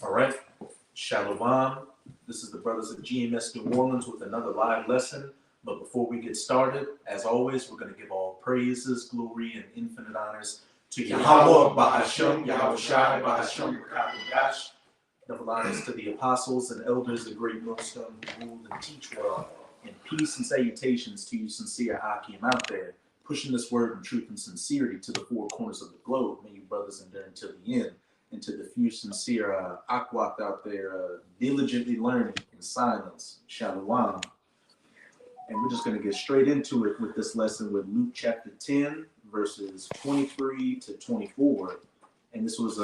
All right, Shalom. This is the brothers of GMS New Orleans with another live lesson. But before we get started, as always, we're going to give all praises, glory, and infinite honors to Yahweh, Bahashem, Yahweh Shai, Bahashem, Rakadosh. Double honors to the apostles and elders, the great millstone who rule and teach well. And peace and salutations to you, sincere Akim out there, pushing this word in truth and sincerity to the four corners of the globe. May you brothers endure until the end. And to the few sincere Akwat out there diligently learning in silence. Shalom. And we're just going to get straight into it with this lesson with Luke chapter 10, verses 23 to 24. And this was,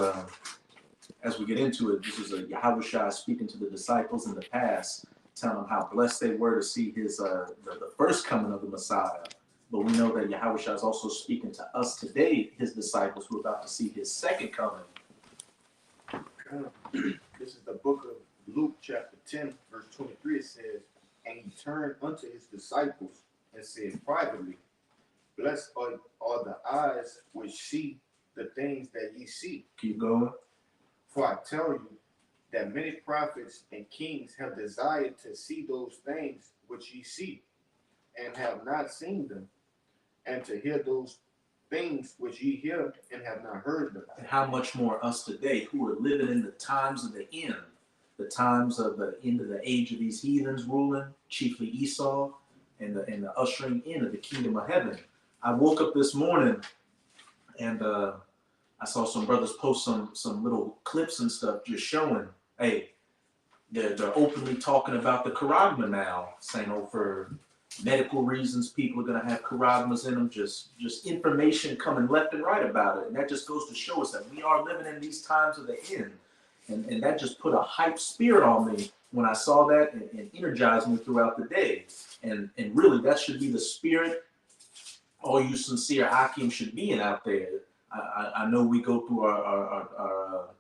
as we get into it, this is a Yahweh Shai speaking to the disciples in the past, telling them how blessed they were to see his the first coming of the Messiah. But we know that Yahweh Shai is also speaking to us today, his disciples, who are about to see his second coming. This is the book of Luke chapter 10, verse 23. It says, "And he turned unto his disciples and said privately, Blessed are the eyes which see the things that ye see. Keep going. For I tell you that many prophets and kings have desired to see those things which ye see, and have not seen them, and to hear those things which ye hear and have not heard them." And how much more us today who are living in the times of the end, the times of the end of the age of these heathens ruling, chiefly Esau, and the ushering in of the kingdom of heaven. I woke up this morning and I saw some brothers post some little clips and stuff just showing, hey, they're openly talking about the charagma now, saying, oh, for medical reasons, people are going to have charagmas in them, just information coming left and right about it. And that just goes to show us that we are living in these times of the end. And that just put a hype spirit on me when I saw that and energized me throughout the day. And really, that should be the spirit all you sincere Akim should be in out there. I know we go through our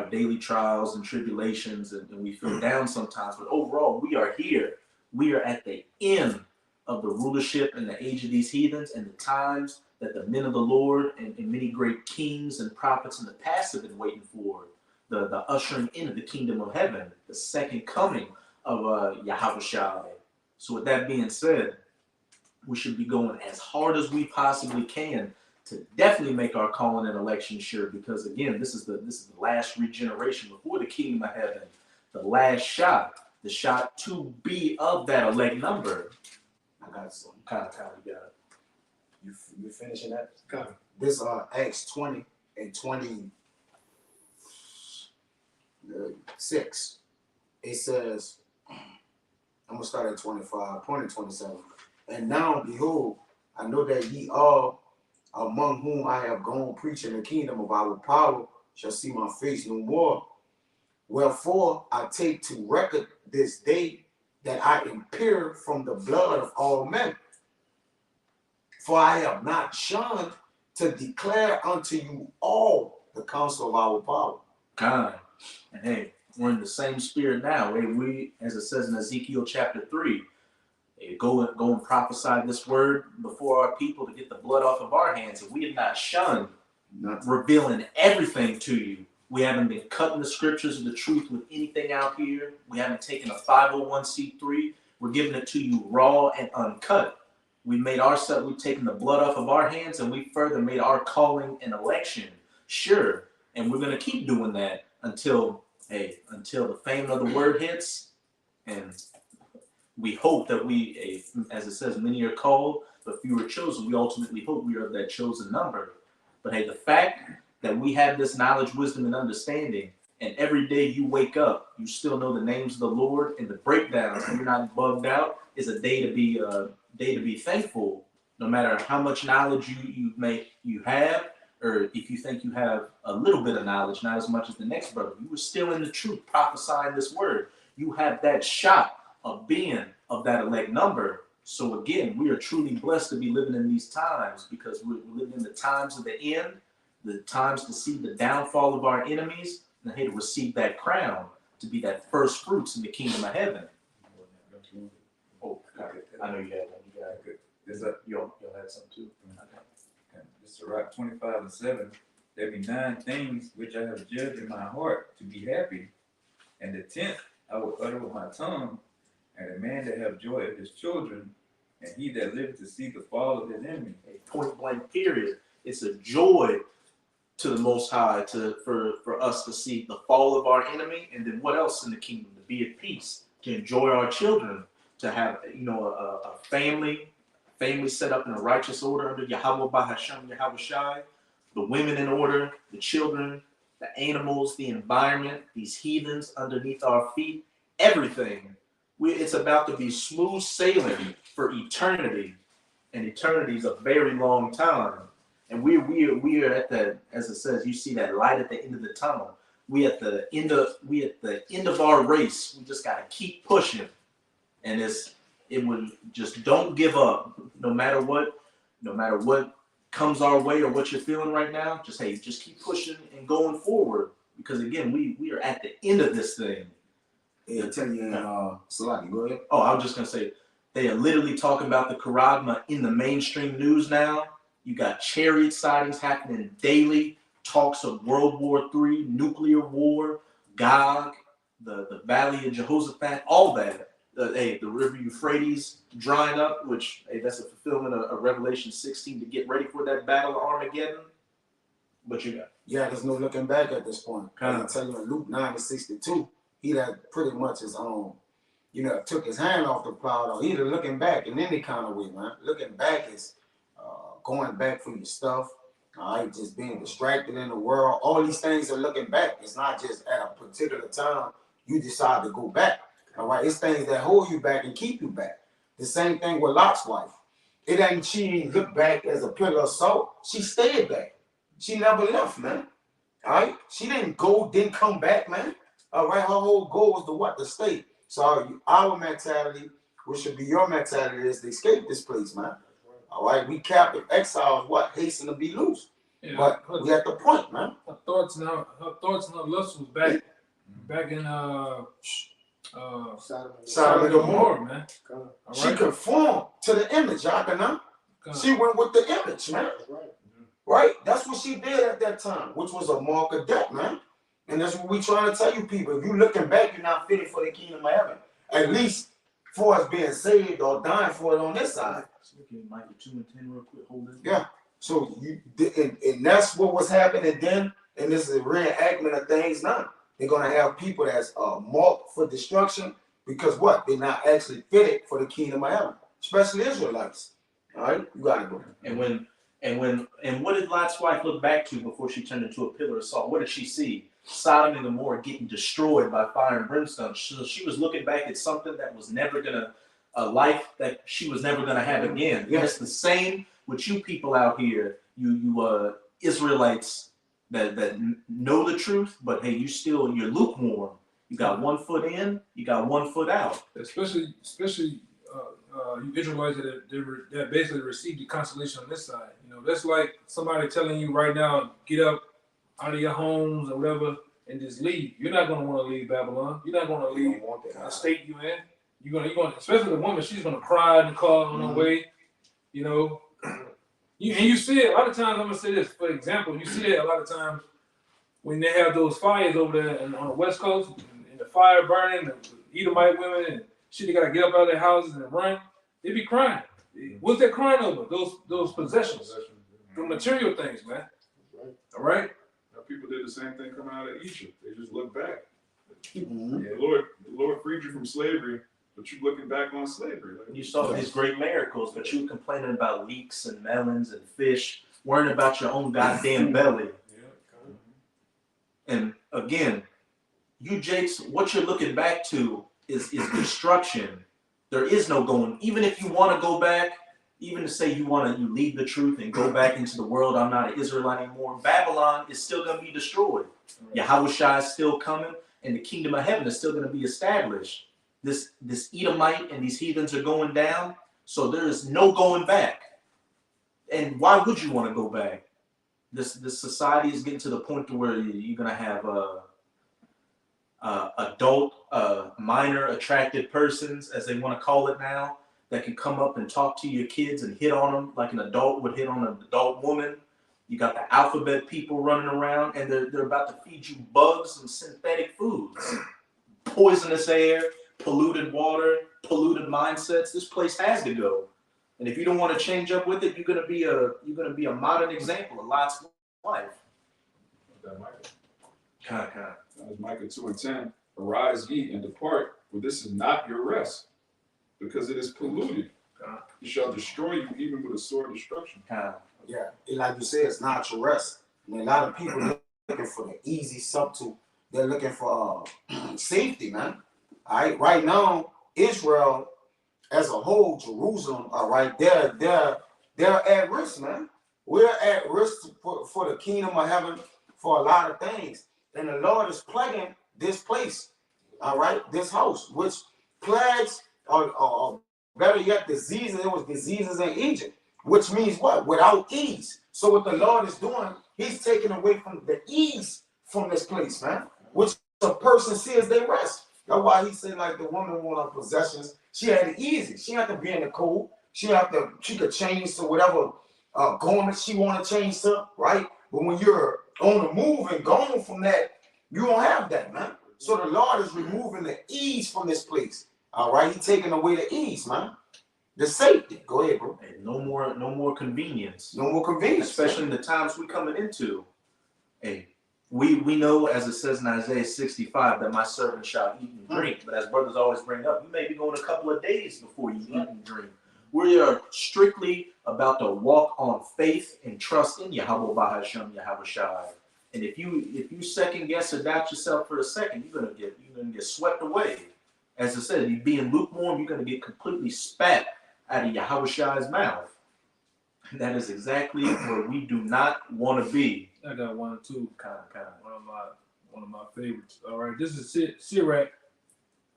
daily trials and tribulations and we feel down sometimes, but overall, we are here. We are at the end of the rulership and the age of these heathens and the times that the men of the Lord and many great kings and prophets in the past have been waiting for, the ushering in of the kingdom of heaven, the second coming of Yahweh Shai. So with that being said, we should be going as hard as we possibly can to definitely make our calling and election sure, because again, this is the last regeneration before the kingdom of heaven, the last shot, the shot to be of that elect number. I got some. Kind of you got it. You finishing that? Come. This Acts 20 and 26. It says, I'm gonna start at 25, 27. And now behold, I know that ye all among whom I have gone preaching the kingdom of our power shall see my face no more. Wherefore I take to record this day that I am pure from the blood of all men. For I have not shunned to declare unto you all the counsel of our power. God. And hey, we're in the same spirit now. We, as it says in Ezekiel chapter 3, go and prophesy this word before our people to get the blood off of our hands. And we have not shunned revealing everything to you. We haven't been cutting the scriptures of the truth with anything out here. We haven't taken a 501c3. We're giving it to you raw and uncut. We've taken the blood off of our hands, and we further made our calling and election sure. And we're going to keep doing that until the fame of the word hits. And we hope that we, as it says, many are called, but few are chosen. We ultimately hope we are of that chosen number. But hey, the fact that we have this knowledge, wisdom, and understanding, and every day you wake up, you still know the names of the Lord and the breakdowns, and you're not bugged out, is a day to be thankful. No matter how much knowledge you have, or if you think you have a little bit of knowledge, not as much as the next brother, you were still in the truth, prophesying this word. You have that shot of being of that elect number. So again, we are truly blessed to be living in these times, because we're living in the times of the end, the times to see the downfall of our enemies, and hey, to receive that crown, to be that first fruits in the kingdom of heaven. Oh, I know you had one. You got it. Good. You'll have something too. Okay. This is Sirach 25:7. there be 9 things which I have judged in my heart to be happy, and the 10th I will utter with my tongue, and a man that have joy of his children, and he that liveth to see the fall of his enemy. Point blank period. It's a joy to the Most High for us to see the fall of our enemy, and then what else in the kingdom? To be at peace, to enjoy our children, to have a family set up in a righteous order under Yahweh Bahasham Yahweh Shai, the women in order, the children, the animals, the environment, these heathens underneath our feet, everything. It's about to be smooth sailing for eternity, and eternity is a very long time. And we are at the, as it says, you see that light at the end of the tunnel. We at the end of our race. We just gotta keep pushing, and it would just don't give up, no matter what comes our way or what you're feeling right now. Just keep pushing and going forward, because again, we are at the end of this thing. Hey, I tell you, Salaki, go ahead. Oh, I was just gonna say, they are literally talking about the Charagma in the mainstream news now. You got chariot sightings happening daily, talks of World War III, nuclear war, Gog, the Valley of Jehoshaphat, all that. The River Euphrates drying up, which that's a fulfillment of Revelation 16 to get ready for that battle of Armageddon. But you got. Yeah, there's no looking back at this point. I tell you, in Luke 9:62, he that pretty much his own, took his hand off the plow, or either looking back in any kind of way, man. Looking back is going back for your stuff, all right, just being distracted in the world. All these things are looking back. It's not just at a particular time you decide to go back, all right? It's things that hold you back and keep you back. The same thing with Lot's wife. It ain't she looked back as a pillar of salt. She stayed back. She never left, man, all right? She didn't come back, man, all right? Her whole goal was to what? To stay. So our mentality, which should be your mentality, is to escape this place, man. All right, we captive exiles, hasten to be loose. Yeah, but we at the point, man. Her thoughts and her lust was back in Sodom and Gomorrah, man. She conformed to the image, Yakana. She went with the image, man. Right? That's what she did at that time, which was a mark of death, man. And that's what we trying to tell you people. If you looking back, you're not fitting for the kingdom of heaven. At least for us being saved or dying for it on this side. Micah 2:10 real quick, hold it. Yeah. So and that's what was happening then, and this is a reenactment of things now. They're gonna have people that's marked for destruction because they're not actually fitted for the kingdom of heaven, especially Israelites. All right, you gotta go. And what did Lot's wife look back to before she turned into a pillar of salt? What did she see? Sodom and Gomorrah getting destroyed by fire and brimstone. So she was looking back at something that was never gonna, a life that she was never gonna have again. Yeah. It's the same with you people out here, you Israelites that know the truth, but hey, you're lukewarm. You got 1 foot in, you got 1 foot out. Especially you Israelites that basically received the consolation on this side. That's like somebody telling you right now, get up out of your homes or whatever and just leave. You're not going to want to leave Babylon. You're not going to leave the state you're in. You're going to, especially the woman, she's going to cry in the car on her way. You see it a lot of times. I'm going to say this, for example, you see it a lot of times when they have those fires over there on the West Coast, and the fire burning, the Edomite women, and shit, they got to get up out of their houses and run. They be crying. What's they crying over? Those possessions, the material things, man. All right? People did the same thing coming out of Egypt. They just look back. Mm-hmm. The Lord freed you from slavery, but you looking back on slavery. You saw these great miracles, but you were complaining about leeks and melons and fish, worrying about your own goddamn belly. And again, you Jakes, what you're looking back to is destruction. There is no going. Even if you want to go back, even to say you leave the truth and go back into the world, I'm not an Israelite anymore, Babylon is still going to be destroyed. Yahweh Shai is still coming, and the kingdom of heaven is still going to be established. This Edomite and these heathens are going down, so there is no going back. And why would you want to go back? This society is getting to the point to where you're going to have adult, minor attracted persons, as they want to call it now, that can come up and talk to your kids and hit on them like an adult would hit on an adult woman. You got the alphabet people running around, and they're about to feed you bugs and synthetic foods, poisonous air, polluted water, polluted mindsets. This place has to go. And if you don't want to change up with it, you're gonna be a modern example of Lot's life. That Micah. Kind. That was Micah 2:10. Arise ye and depart, for this is not your rest, because it is polluted. It shall destroy you even with a sword of destruction. Yeah, and like you said, it's not your rest. And a lot of people looking for the easy subtle. They're looking for safety, man. All right, right now, Israel as a whole, Jerusalem, all right, they're at risk, man. We're at risk for the kingdom of heaven for a lot of things. And the Lord is plaguing this place, all right, this house, which plagues or better yet, diseases. It was diseases in Egypt, which means what? Without ease. So what the Lord is doing, he's taking away from the ease from this place, man, which a person sees they rest. That's why he said, like, the woman want her possessions. She had it easy. She had to be in the cold. She could change to whatever garment she want to change to, right? But when you're on the move and gone from that, you don't have that, man. So the Lord is removing the ease from this place. All right, he's taking away the ease, man. The safety. Go ahead, bro. And no more convenience. No more convenience. Especially in the times we're coming into. Hey, we know, as it says in Isaiah 65, that my servant shall eat and drink. But as brothers always bring up, you may be going a couple of days before you eat and drink. We are strictly about to walk on faith and trust in Yahweh Bahashem, Yahweh Shai. And if you second guess or doubt yourself for a second, you're gonna get swept away. As I said, you being lukewarm, you're gonna get completely spat out of Yahweh Shai's mouth. And that is exactly where we do not want to be. I got one too. Kind. One of my favorites. All right, this is Sirach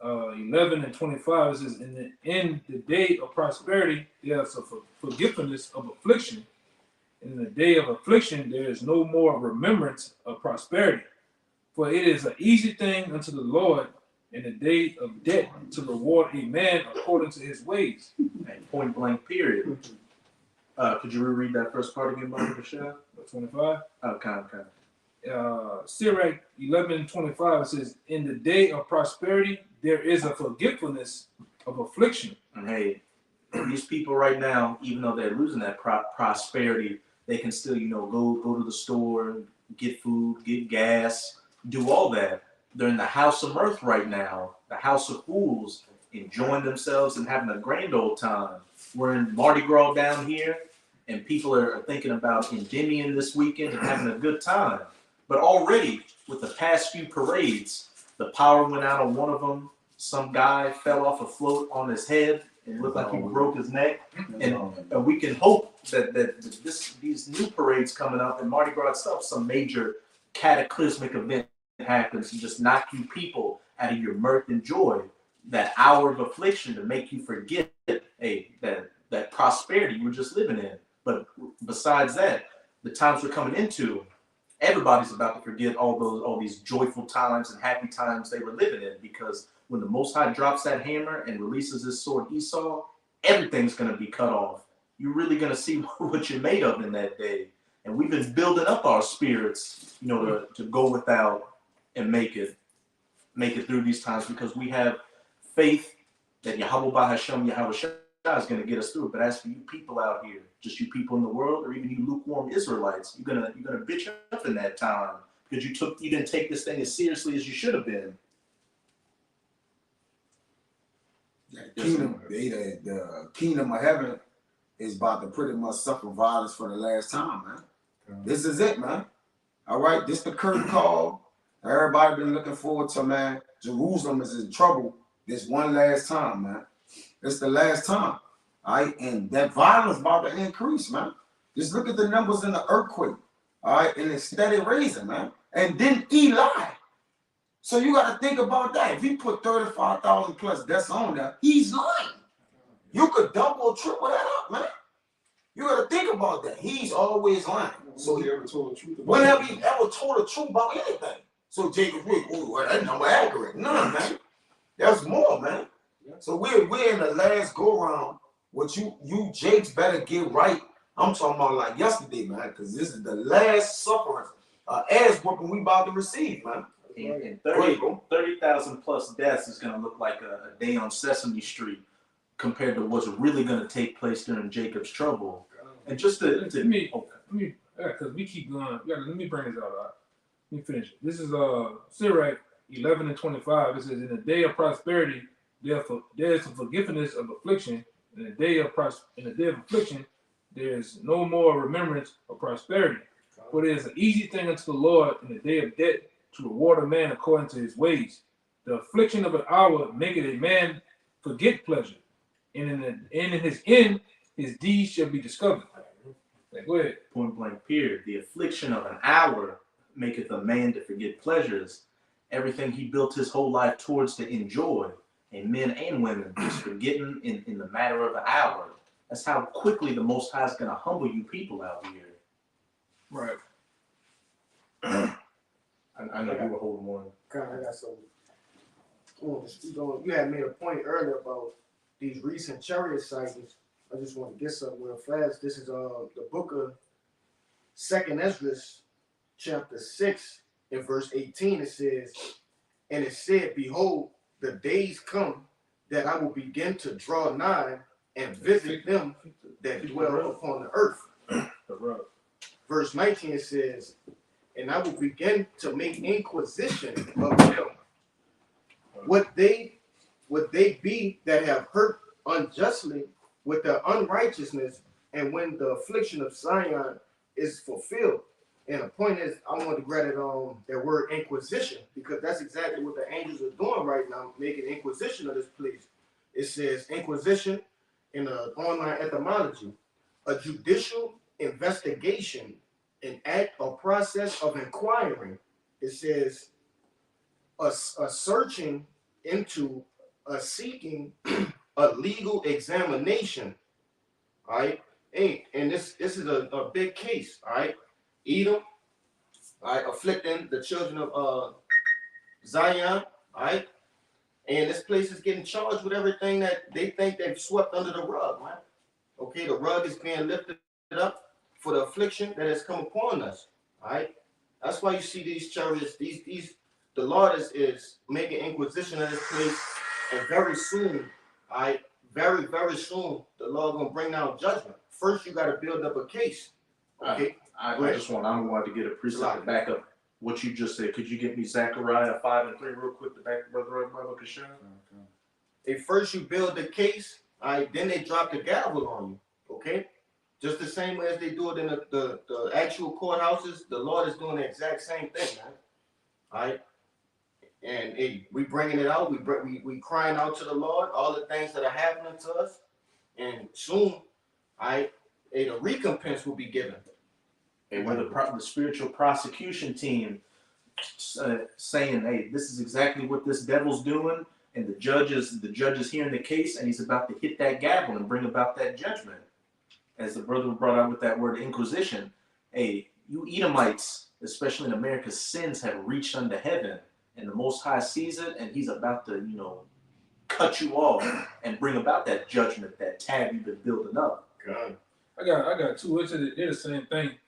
11 and 25. It says, in the day of prosperity, there is a forgiveness of affliction. In the day of affliction, there is no more remembrance of prosperity. For it is an easy thing unto the Lord in the day of debt to reward a man according to his ways. And point blank period. Could you reread that first part again, Brother Michelle? 25. Kind. Sirach 11 and 25 says, in the day of prosperity, there is a forgetfulness of affliction. And hey, these people right now, even though they're losing that prosperity, they can still, go to the store, get food, get gas, do all that. They're in the house of mirth right now, the house of fools, enjoying themselves and having a grand old time. We're in Mardi Gras down here, and people are thinking about Endymion this weekend and having a good time. But already, with the past few parades, the power went out on one of them. Some guy fell off a float on his head and looked like he broke his neck. And we can hope that these new parades coming up and Mardi Gras itself, some major cataclysmic event happens and just knock you people out of your mirth and joy. That hour of affliction to make you forget that prosperity you were just living in. But besides that, the times we're coming into, everybody's about to forget all these joyful times and happy times they were living in, because when the Most High drops that hammer and releases his sword Esau, everything's going to be cut off. You're really going to see what you're made of in that day. And we've been building up our spirits, to go without and make it through these times, because we have faith that Yahweh Bahashem, Yahweh Shai is going to get us through it. But as for you people out here, just you people in the world, or even you lukewarm Israelites, you're gonna bitch up in that time because you didn't take this thing as seriously as you should have been. The kingdom of heaven is about to pretty much suffer violence for the last time, man. This is it, man. All right, this the curtain call. Everybody been looking forward to, man. Jerusalem is in trouble this one last time, man. It's the last time. All right, and that violence about to increase, man. Just look at the numbers in the earthquake. All right, and it's steady raising, man. And then Eli. So you got to think about that. If you put 35,000 plus deaths on there, he's lying. You could double or triple that up, man. You got to think about that. He's always lying. So he ever told the truth about when have he ever told the truth about anything? So Jacob, well, that number accurate. None, man. There's more, man. So we're in the last go round. What you Jakes better get right I'm talking about like yesterday, man, because this is the last suffering, ass whooping we about to receive, man. And Go ahead, bro. 30,000 plus deaths is going to look like a day on Sesame Street compared to what's really going to take place during Jacob's trouble. And just to Let me, because we keep going. Yeah, let me bring this out. Let me finish it. This is Sirach 11 and 25. It says, "In the day of prosperity, there is a forgiveness of affliction. In the day of affliction, there is no more remembrance of prosperity. For it is an easy thing unto the Lord in the day of death to reward a man according to his ways. The affliction of an hour maketh a man forget pleasure, and in his end, his deeds shall be discovered." Like, go ahead. point blank period. The affliction of an hour maketh a man to forget pleasures. Everything he built his whole life towards to enjoy, and men and women just forgetting in the matter of an hour. That's how quickly the Most High is going to humble you people out here. Right. I know you were holding one. I got some. You had made a point earlier about these recent chariot sightings. I just want to get something real fast. This is the book of 2nd Ezra, chapter 6, in verse 18. It says, "And it said, Behold, the days come that I will begin to draw nigh and visit them that dwell upon the earth." Verse 19 it says, "And I will begin to make inquisition of them. Would they be that have hurt unjustly with their unrighteousness, and when the affliction of Zion is fulfilled." And the point is, I want to grab it on that word inquisition, because that's exactly what the angels are doing right now, making inquisition of this place. It says inquisition in an online etymology, a judicial investigation, an act or process of inquiring. It says a searching into, a seeking, a legal examination. All right, and this is a big case. All right, Edom, all right, afflicting the children of Zion. All right, and this place is getting charged with everything that they think they've swept under the rug, man. Okay, the rug is being lifted up for the affliction that has come upon us. All right, that's why you see these chariots. The Lord is making inquisition of this place, and very soon, all right, very very soon, the Lord gonna bring down judgment. First, you got to build up a case. Okay, I wanted to get a precept to back up what you just said. Could you get me Zechariah 5 and 3 real quick to back brother Kashan? If first you build the case, all right, then they drop the gavel on you. Okay. Just the same way as they do it in the actual courthouses, the Lord is doing the exact same thing, man. All right, and we bringing it out. We crying out to the Lord, all the things that are happening to us, and soon, all right, a recompense will be given. And when the spiritual prosecution team saying, "Hey, this is exactly what this devil's doing," and the judge is hearing the case, and he's about to hit that gavel and bring about that judgment. As the brother brought out with that word inquisition, hey, you Edomites, especially in America, sins have reached unto heaven, and the Most High sees it, and he's about to, cut you off and bring about that judgment, that tab you've been building up. God. I got two. They're the same thing,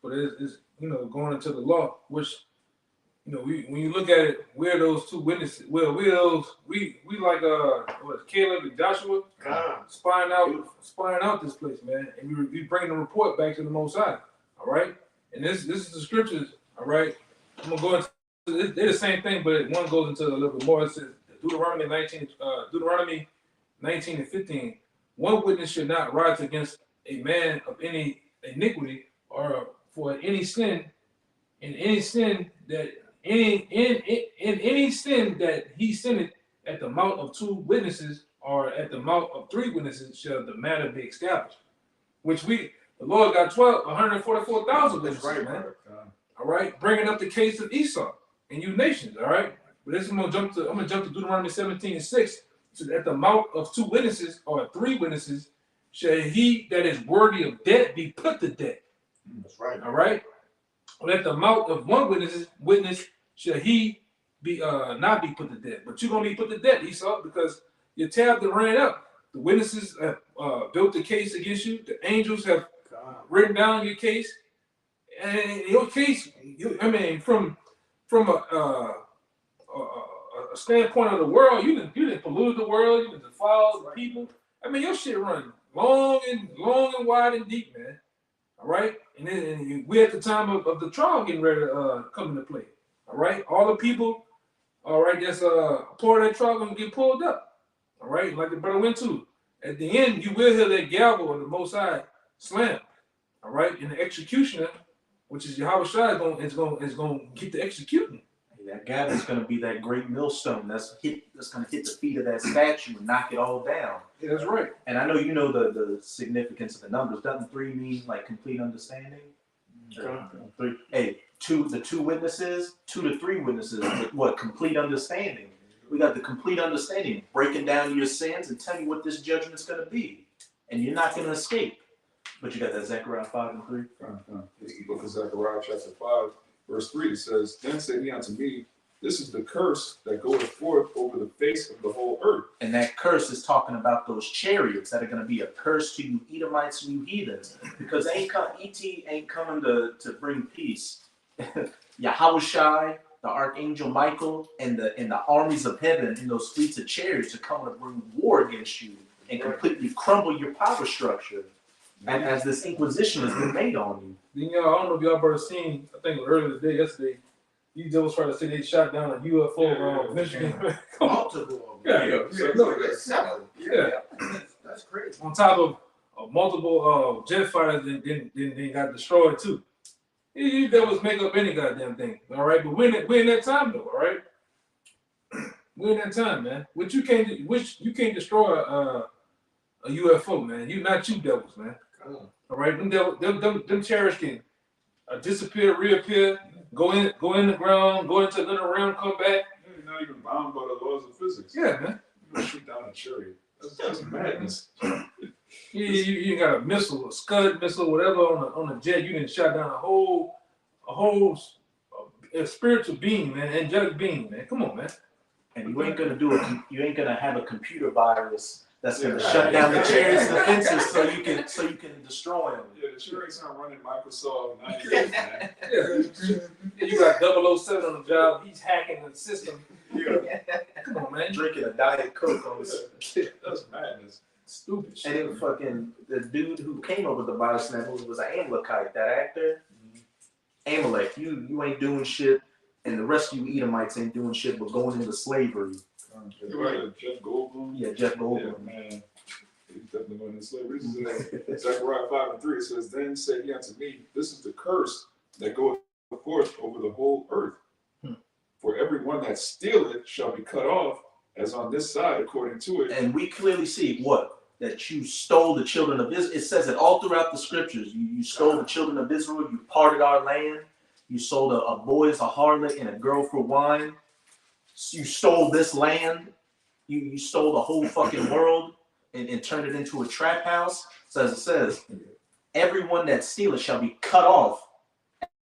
but it's going into the law, which when you look at it, we're those two witnesses. Well, we like Caleb and Joshua spying out this place, man, and we bring the report back to the Most High. All right, and this is the scriptures. All right, I'm gonna go into. They're the same thing, but one goes into a little bit more. It says Deuteronomy 19 and 15. One witness should not rise against a man of any iniquity or for any sin, in any sin that any sin that he sinned at the mouth of two witnesses or at the mouth of three witnesses shall the matter be established. Which the Lord got 144,000 witnesses, right, man. All right, bringing up the case of Esau and you nations. All right, but this I'm gonna jump to Deuteronomy 17 and 6. So at the mouth of two witnesses or three witnesses shall he that is worthy of death be put to death. That's right. All right. But at the mouth of one witness shall he be not be put to death. But you're gonna be put to death, Esau, because your tab that ran up. The witnesses have built the case against you. The angels have written down your case, and your case, from a standpoint of the world, you didn't pollute the world, you didn't defile the people. I mean, your shit run long and wide and deep, man. All right, and then we at the time of the trial getting ready to come into play. All right, all the people, all right, that's part of that trial gonna get pulled up. All right, like the brother went to. At the end, you will hear that gavel of the Most High slam. All right, and the executioner, which is Yahweh Shai, is going to get the executing. That gavel is going to be that great millstone that's going to hit the feet of that statue and knock it all down. Yeah, that's right. And I know you know the significance of the numbers. Doesn't 3 mean like complete understanding? Three. Hey, the 2 witnesses, 2 to 3 witnesses. What complete understanding? We got the complete understanding, breaking down your sins and telling you what this judgment's going to be, and you're not going to escape. But you got that Zechariah 5 and 3. This is the book of Zechariah, chapter 5, verse 3. It says, Then said he unto me, This is the curse that goeth forth over the face of the whole earth. And that curse is talking about those chariots that are going to be a curse to you Edomites and you heathens, because ET ain't coming to bring peace. Yahweh Shai, the archangel Michael, and the armies of heaven in those fleets of chariots are coming to bring war against you and completely crumble your power structure. And as this inquisition has been made on you. Then I don't know if y'all ever seen, I think earlier today, yesterday, these devils tried to say they shot down a UFO around Michigan. Multiple. Yeah. That's crazy. On top of multiple jet fighters, then got destroyed too. These devils make up any goddamn thing, all right? But we're in that time though, all right? We're in that time, man. Which you can't destroy a UFO, man. You devils, man. All right, them terrorists can disappear, reappear, go in the ground, go into another realm, come back. You're not even bound by the laws of physics. Yeah, man. You shoot down a chariot. That's madness. You got a missile, a Scud missile, whatever on a jet. You didn't shot down a whole spiritual being, man, angelic being, man. Come on, man. And you ain't gonna have a computer virus that's gonna shut down the chariots and the fences so you can destroy them. Yeah, the chariots aren't running Microsoft 98, man. Yeah, you got 007 on the job. He's hacking the system. Yeah, Come on, man. Drinking a Diet Coke on this. that's madness. Stupid And shit. it fucking the dude who came up with the virus in that movie was an Amalekite, that actor. Amalek, you ain't doing shit, and the rest of you Edomites ain't doing shit but going into slavery. You're right, Jeff Goldblum. Yeah, Jeff Yeah, Goldblum. man. He's definitely going into slavery. This is Zechariah 5 and 3. It says, Then said he unto me, This is the curse that goeth forth over the whole earth. For every one that stealeth shall be cut off, as on this side, according to it. And we clearly see what? That you stole the children of Israel. It says it all throughout the scriptures. You stole the children of Israel. You parted our land. You sold a boy as a harlot and a girl for wine. You stole this land. You stole the whole fucking world and turned it into a trap house. So as it says, everyone that stealeth shall be cut off,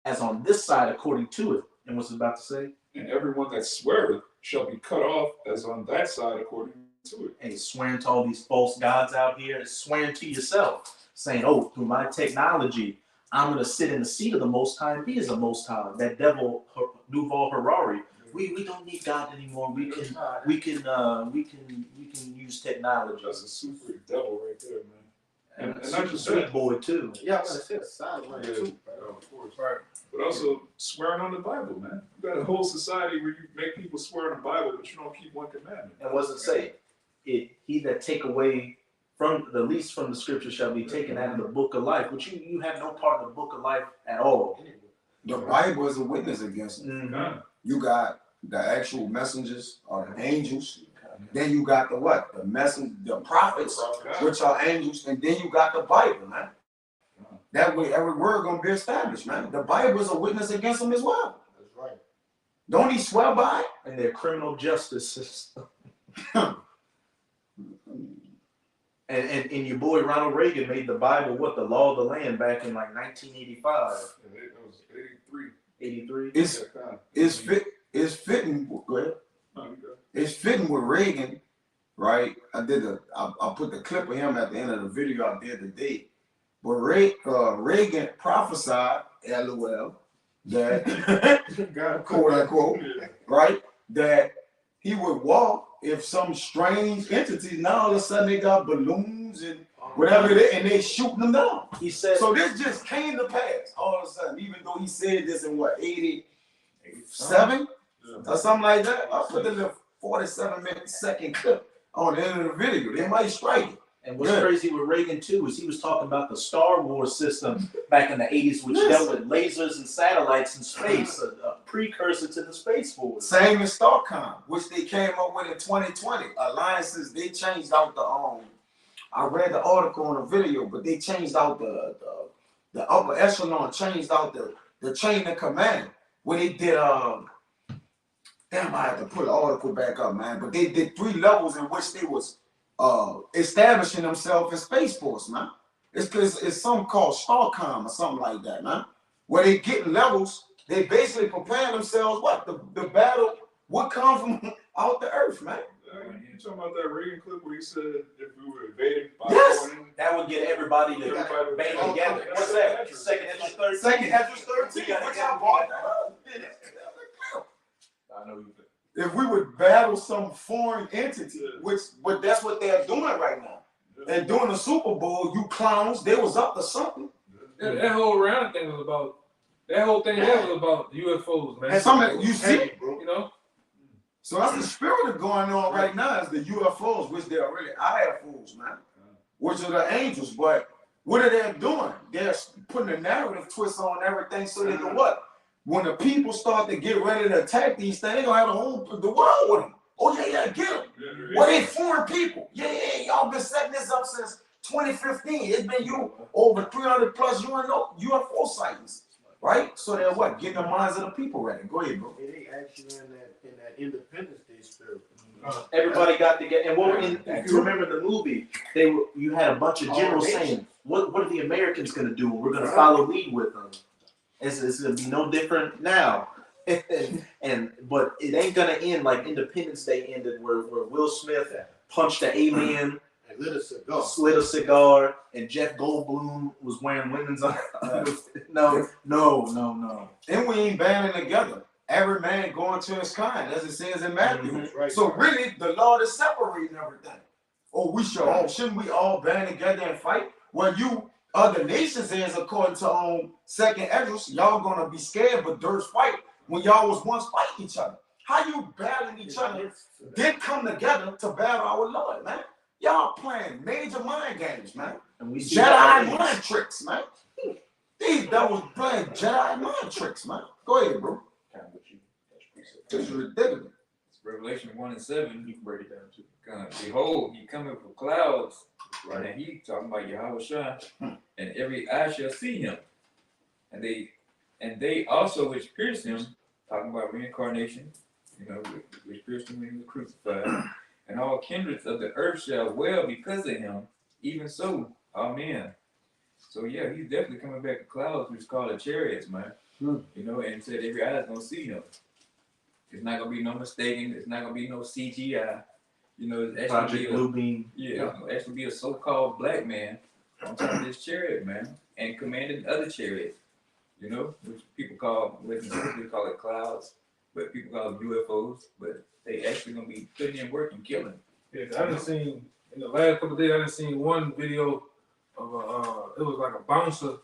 as on this side according to it. And what's it about to say? And everyone that sweareth shall be cut off, as on that side, according to it. Hey, swearing to all these false gods out here, swearing to yourself, saying, oh, through my technology, I'm going to sit in the seat of the Most High and be as the Most High. That devil, Yuval Harari. We don't need God anymore. We can use technology. That's a super devil right there, man. And Super not just sweet that. boy too. Yeah, I was gonna say a side one Yeah, too. of course. Right. But also swearing on the Bible, man. You got a whole society where you make people swear on the Bible, but you don't keep one commandment. And what's it say? He that take away from the least from the scripture shall be taken out of the book of life. But you have no part of the book of life at all. The Bible is a witness against it. Mhm. You got the actual messengers or the angels. Then you got the what? The prophets, which are angels, and then you got the Bible, man. That way every word gonna be established, man. The Bible is a witness against them as well. That's right. Don't he swear by it? And their criminal justice system. And your boy Ronald Reagan made the Bible what? The law of the land back in like 1985. Yeah, that was 83. 83. It's fitting. Go ahead. Oh, you go. It's fitting with Reagan, right? I put the clip of him at the end of the video I did today, But Reagan prophesied, LOL, that God, quote unquote, Yeah. right, that he would walk if some strange entities. Now all of a sudden they got balloons and whatever, and they shooting them down. He said, So this just came to pass all of a sudden, even though he said this in what 87 Yeah. or something like that. I put the little 47-second clip on the end of the video. They might strike it. and what's Good. crazy with Reagan too is he was talking about the Star Wars system back in the 80s, which Yes. dealt with lasers and satellites in space, a precursor to the Space Force. Same as StarCom, which they came up with in 2020. Alliances, they changed out the I read the article on the video, but they changed out the upper echelon, changed out the chain of command when they did damn, I have to put the article back up, man. But they did 3 levels in which they was establishing themselves in Space Force, man. It's something called StarCom or something like that, man. Where they get levels, they basically preparing themselves. What the battle would come from out the earth, man. You talking about that Reagan clip where he said if we were invaded by Yes. foreign That would get everybody to Everybody- band Oh, together. okay. What's that? Second Ezra 13. Second Ezra 13, which I bought. I know you. If we would battle some foreign entity, but that's what they're doing right now. And during the Super Bowl, you clowns, they was up to something. That whole Rihanna thing was about. That whole thing there was about UFOs, man. And some you see, Heavy, bro. You know. so that's the spirit that's going on right now is the UFOs, which they are really IFOs, man, which are the angels. But what are they doing? They're putting a narrative twist on everything so they can what? When the people start to get ready to attack these things, they're gonna have the world with them. Oh yeah, get them. What they foreign people? Yeah, y'all been setting this up since 2015. It's been you over 300 plus UFO sightings, right? So they're what? Getting the minds of the people ready. Go ahead, bro. They actually in that Independence Day spirit. Everybody got together, and if you remember the movie, you had a bunch of generals saying, "What are the Americans going to do? We're going to follow lead with them." It's going to be no different now, but it ain't going to end like Independence Day ended, where Will Smith punched an alien, And lit a cigar. slit a cigar, and Jeff Goldblum was wearing women's. No. Then we ain't banding together. Every man going to his kind, as it says in Matthew. Mhm. Right. So really, the Lord is separating everything. Oh, shouldn't we all band together and fight? Well, you other nations is according to Second Ezra, y'all gonna be scared but dirst fight when y'all was once fighting each other. How you battling each other? Then come together to battle our Lord, man. Y'all playing major mind games, man. And we see Jedi that mind tricks, man. These devils playing Jedi mind tricks, man. Go ahead, bro. This is ridiculous. It's Revelation 1:7. You can break it down too. Behold, he cometh with clouds, and he talking about Yahweh Shai, and every eye shall see him, and they also which pierced him, talking about reincarnation, which pierced him when he was crucified, and all kindreds of the earth shall wail because of him, even so, amen. So yeah, he's definitely coming back in clouds, which is called the chariots, man. And said every eye is gonna see him. It's not gonna be no mistaking. It's not gonna be no CGI. It's actually Project Bluebeam. it'll actually be a so-called black man on top of this chariot, man, and commanding other chariots. Which people call, call it clouds, but people call them UFOs. But they actually gonna be putting in work and killing. Yeah, I done seen in the last couple of days. I done seen one video of it was like a bouncer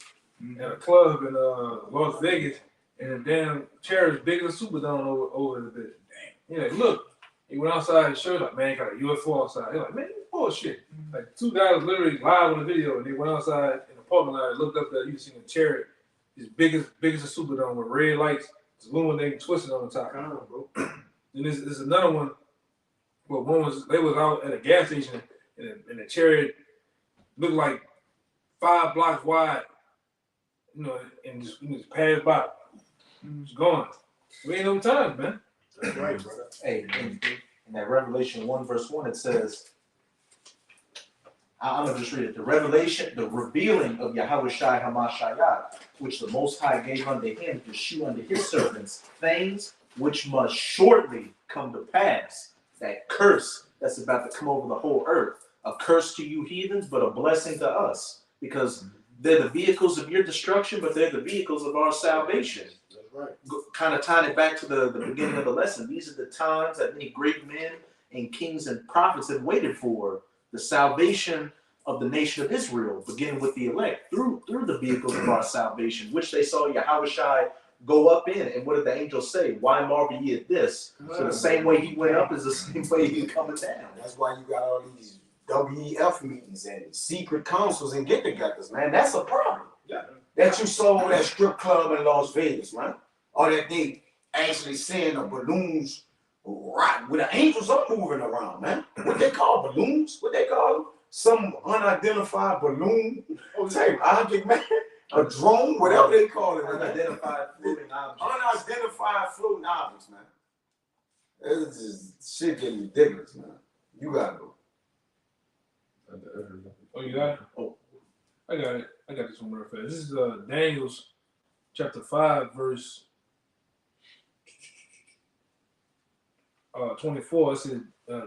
at a club in Las Vegas, and a damn chair as big as a Superdome over the bit. Yeah, look, he went outside and showed like, man, he got a UFO outside. He's like, man, you bullshit. Like 2 guys literally live on the video, and they went outside in the parking lot and looked up there. You can see the chariot, as big as a Superdome with red lights, it's illuminating, twisted on the top. Come on, bro. And there's another one. Well, they was out at a gas station, and the chariot looked like 5 blocks wide, and just passed by. It's gone. We ain't no time, man. That's right, brother. Hey, in that Revelation 1 verse 1, it says, I'm gonna just read it. The revealing of Yahweh Shai Hamashayah, which the Most High gave unto him to shew unto his servants things which must shortly come to pass. That curse that's about to come over the whole earth. A curse to you heathens, but a blessing to us. Because they're the vehicles of your destruction, but they're the vehicles of our salvation. That's right. Kind of tying it back to the beginning of the lesson. These are the times that many great men and kings and prophets have waited for. The salvation of the nation of Israel, beginning with the elect, through the vehicles of our salvation, which they saw Yahushua go up in. And what did the angels say? Why marvel ye at this? So the same way he went up is the same way he's coming down. That's why you got all these WEF meetings and secret councils and get-togethers, man. That's a problem. Yeah. That you saw that strip club in Las Vegas, man. Or that they actually seeing the balloons right where the angels are moving around, man. What they call balloons? What they call them? Some unidentified balloon type object, man. A drone, whatever they call it. Unidentified floating objects. Unidentified floating objects, man. It's just shit getting ridiculous, man. You gotta go. Oh, you got it? Oh, I got it. I got this one real fast. This is Daniel's chapter 5, verse 24. It says,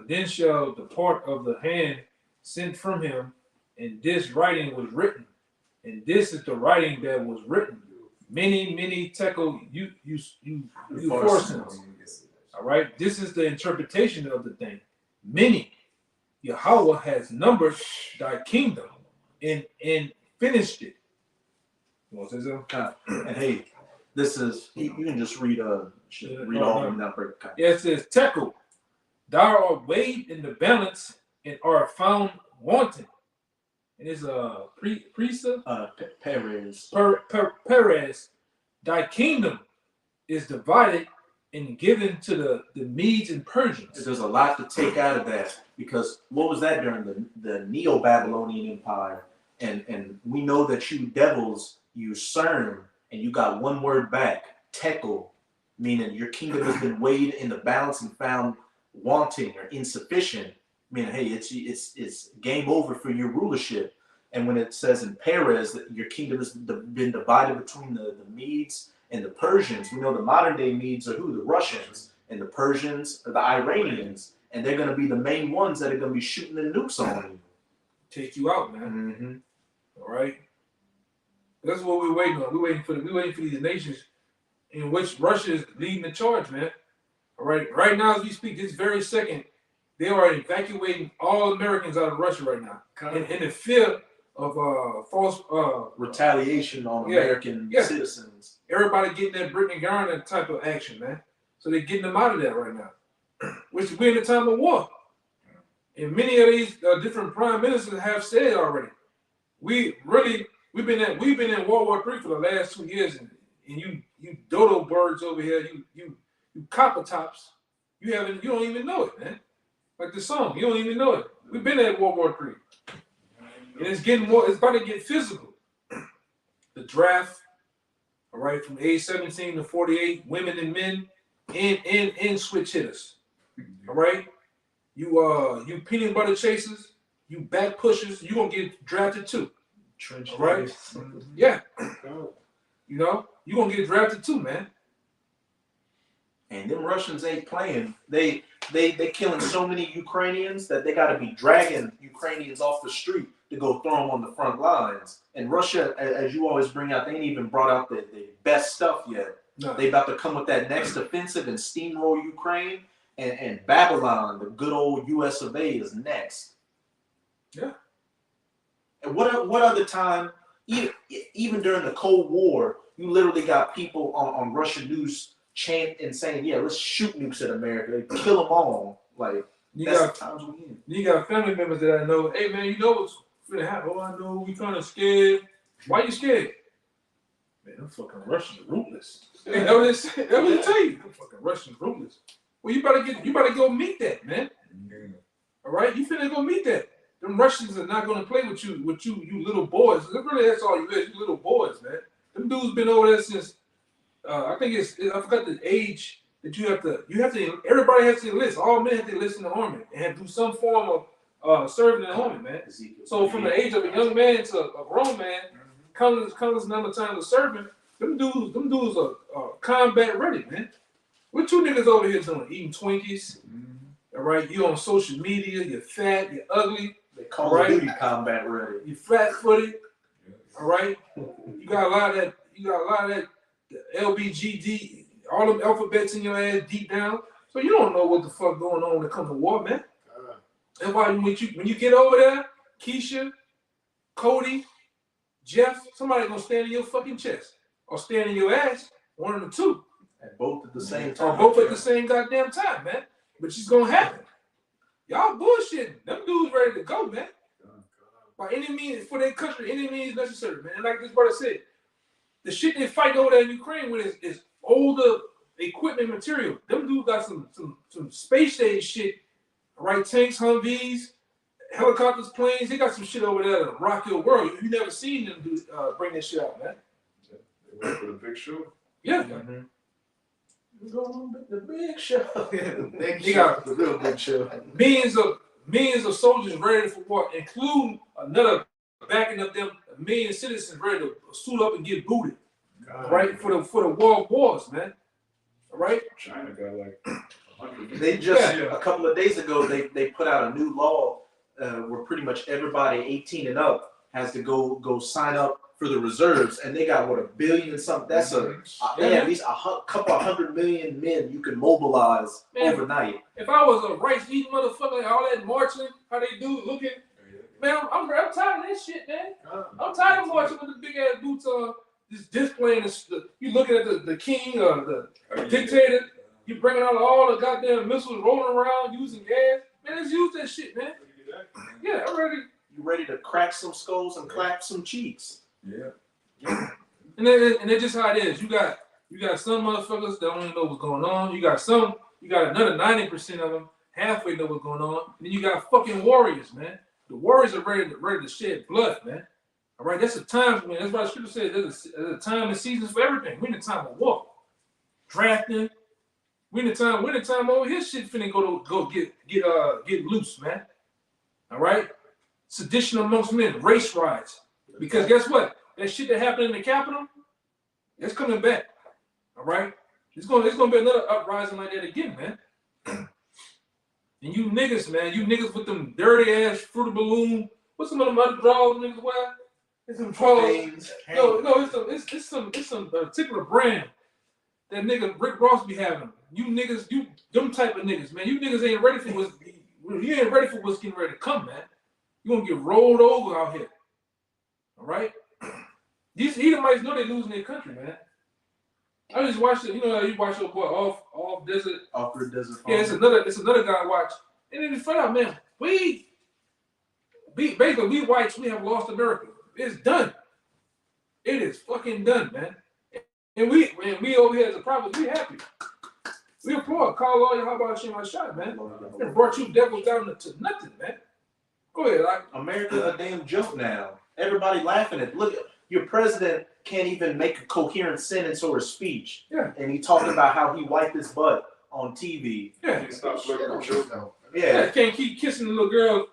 then shall the part of the hand sent from him, and this writing was written. And this is the writing that was written. Many tekel you forcings. All right. This is the interpretation of the thing. Many. Yahweh has numbered thy kingdom and finished it. You want to say something? And hey, this is you can just read all the number. Yeah, it says tekel. Thou art weighed in the balance and are found wanting. And it's a Prisa Perez. Perez. Thy kingdom is divided and given to the Medes and Persians. There's a lot to take out of that, because what was that during the Neo-Babylonian Empire? And we know that you devils, you CERN, and you got one word back, tekel, meaning your kingdom has been weighed in the balance and found wanting or insufficient, meaning, hey, it's game over for your rulership. And when it says in Perez that your kingdom has been divided between the Medes and the Persians, we know the modern day Medes are who? The Russians. And the Persians are the Iranians. And they're going to be the main ones that are going to be shooting the nukes on you. Take you out, man. All right. That's what we're waiting on. We're waiting for these nations in which Russia is leading the charge, man. All right. Right now, as we speak, this very second, they are evacuating all Americans out of Russia right now. In the fear of false retaliation on American citizens. Everybody getting that Brittany Garner type of action, man. So they're getting them out of that right now. Which we're in a time of war. And many of these different prime ministers have said already, we've been in World War III for the last 2 years, and you dodo birds over here, you copper tops, you don't even know it, man. Like the song, you don't even know it. We've been at World War III. And it's about to get physical. The draft, all right, from age 17 to 48, women and men, and switch hitters. All right? You peanut butter chasers, you back pushers, you're gonna get drafted too. Trench all right? Yeah. You know, you're gonna get drafted too, man. And them Russians ain't playing. They killing so many Ukrainians that they gotta be dragging Ukrainians off the street to go throw them on the front lines. And Russia, as you always bring out, they ain't even brought out the best stuff yet. No. They about to come with that next offensive and steamroll Ukraine, and Babylon, the good old US of A, is next. Yeah. And what other time, even during the Cold War, you literally got people on Russian news chant and saying, yeah, let's shoot nukes at America, they kill them all. Like, that's the times we in. You got family members that I know, hey man, you know what's gonna happen? Oh, I know, we kind of scared. Why you scared? Man, them fucking Russians are ruthless. Hey, that what they tell you. Them fucking Russians ruthless. Well, you better go meet that, man. All right, you finna go meet that. Them Russians are not gonna play with you little boys. Really, that's all you is, you little boys, man. Them dudes been over there since I forgot the age that you have to. Everybody has to enlist. All men have to enlist in the army and have to do some form of serving in the army, man. So from the age of a young man to a grown man, countless number of times of serving, them dudes are combat ready, man. What you niggas over here doing? Eating Twinkies? All right, you on social media, you're fat, you're ugly. They call it duty combat ready. You flat footed. All right, you got a lot of that. You got a lot of that the LBGD, all them alphabets in your ass deep down. So you don't know what the fuck going on when it comes to war, man. That's why when you get over there, Keisha, Cody, Jeff, somebody gonna stand in your fucking chest or stand in your ass. One of the two. And both at the same Or time. both at the same goddamn time, man. But it's gonna happen. Y'all bullshitting. Them dudes ready to go, man. By any means, for their country, any means necessary, man. Like this brother said, the shit they fight over there in Ukraine with is older equipment material. Them dudes got some space age shit, right? Tanks, Humvees, helicopters, planes. They got some shit over there to rock your world. You never seen them do bring this shit out, man. They went for the big show. Yeah. Mm-hmm. The big show. They got the real big show. millions of soldiers ready for war, including another backing up them, a million citizens ready to suit up and get booted. Right? For the war of wars, man. All right? China got like 100. They just Yeah. a couple of days ago they put out a new law where pretty much everybody 18 and up has to go sign up for the reserves, and they got what, 1 billion and something. That's they have at least couple of 100 million men you can mobilize Man. overnight. If I was a rice eating motherfucker, like all that marching, how they do looking, man, I'm tired of that shit, man. I'm tired of marching with the big ass boots on, just displaying you looking at the king or the dictator, you bringing out all the goddamn missiles rolling around using gas. Man, let's use that shit, man. Yeah, I'm ready. You ready to crack some skulls and clap some cheeks? Yeah. And that's just how it is. You got some motherfuckers that don't even know what's going on. You got another 90% of them halfway know what's going on. And then you got fucking warriors, man. The warriors are ready to shed blood, man. All right, that's a time, man. That's why the scripture says there's a time and seasons for everything. We're in the time of war, drafting. We're in the time over here. Shit finna go get loose, man. All right, sedition amongst men, race riots. Because guess what? That shit that happened in the Capitol, it's coming back. All right? It's gonna be another uprising like that again, man. And you niggas, man, you niggas with them dirty ass fruit balloon. What's some of them other drawers niggas wear? It's some drawers. No, it's some particular brand that nigga Rick Ross be having. You niggas, them type of niggas, man. You niggas ain't ready for what's getting ready to come, man. You gonna get rolled over out here. All right, these Edomites know they're losing their country, man. I just watched it. You know, you watch your boy off desert. Off the desert. Yeah, it's another guy I watch, and then you find out, man, we whites, we have lost America. It's done. It is fucking done, man. And we over here as a province, we happy. We applaud. Call all your how about shit my shot, man. It brought you devils down to nothing, man. Go ahead, America a damn joke now. Everybody laughing at. Look, your president can't even make a coherent sentence or a speech. Yeah. And he talked about how he wiped his butt on TV. Yeah. Can't stop flipping the children. Yeah, Yeah. can't keep kissing the little girl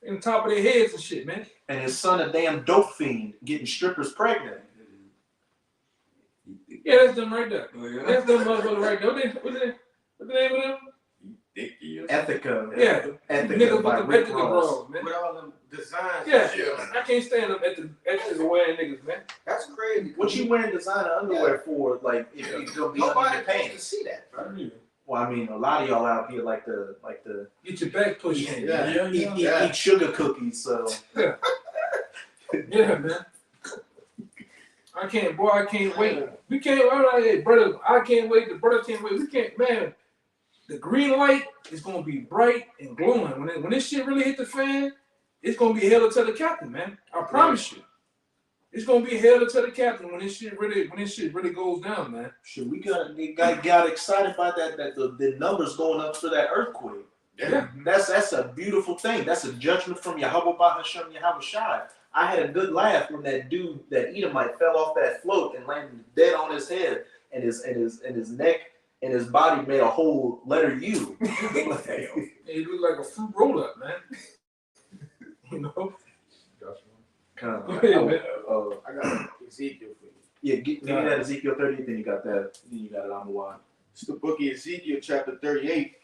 in the top of their heads and shit, man. And his son a damn dope fiend getting strippers pregnant. Yeah, that's them right there. That's them motherfuckers right there. What's the name of them? Ethica. Yeah. Ethica Niggas by with the Rick Ethica Ross. bros, man. With all them designs. Yeah. and shit. I can't stand them Ethica wearing niggas, man. That's crazy. What you wearing designer underwear for? Like, if you're gonna be under Nobody your wants to pants. see that, bro. Well, I mean, a lot of y'all out here like the Get your back pushed. Yeah. eat sugar cookies. So Yeah, man. I can't wait. We can't, I'm like, hey, brother, I can't wait. The brother can't wait. We can't, man. The green light is gonna be bright and glowing. When this shit really hit the fan, it's gonna be hell to tell the captain, man. I promise you. It's gonna be hell to tell the captain when this shit really goes down, man. shit, we got excited by that the numbers going up for that earthquake. Yeah. That's a beautiful thing. That's a judgment from Yahweh Bahashem Yahweh Shai. I had a good laugh when that dude, that Edomite, fell off that float and landed dead on his head, and his neck and his body made a whole letter U. It looked like a fruit roll up, man. You know? Go ahead, man. I got Ezekiel for you. Yeah, give me that Ezekiel 30, then you got that. Then you got it on the line. It's the book of Ezekiel, chapter 38.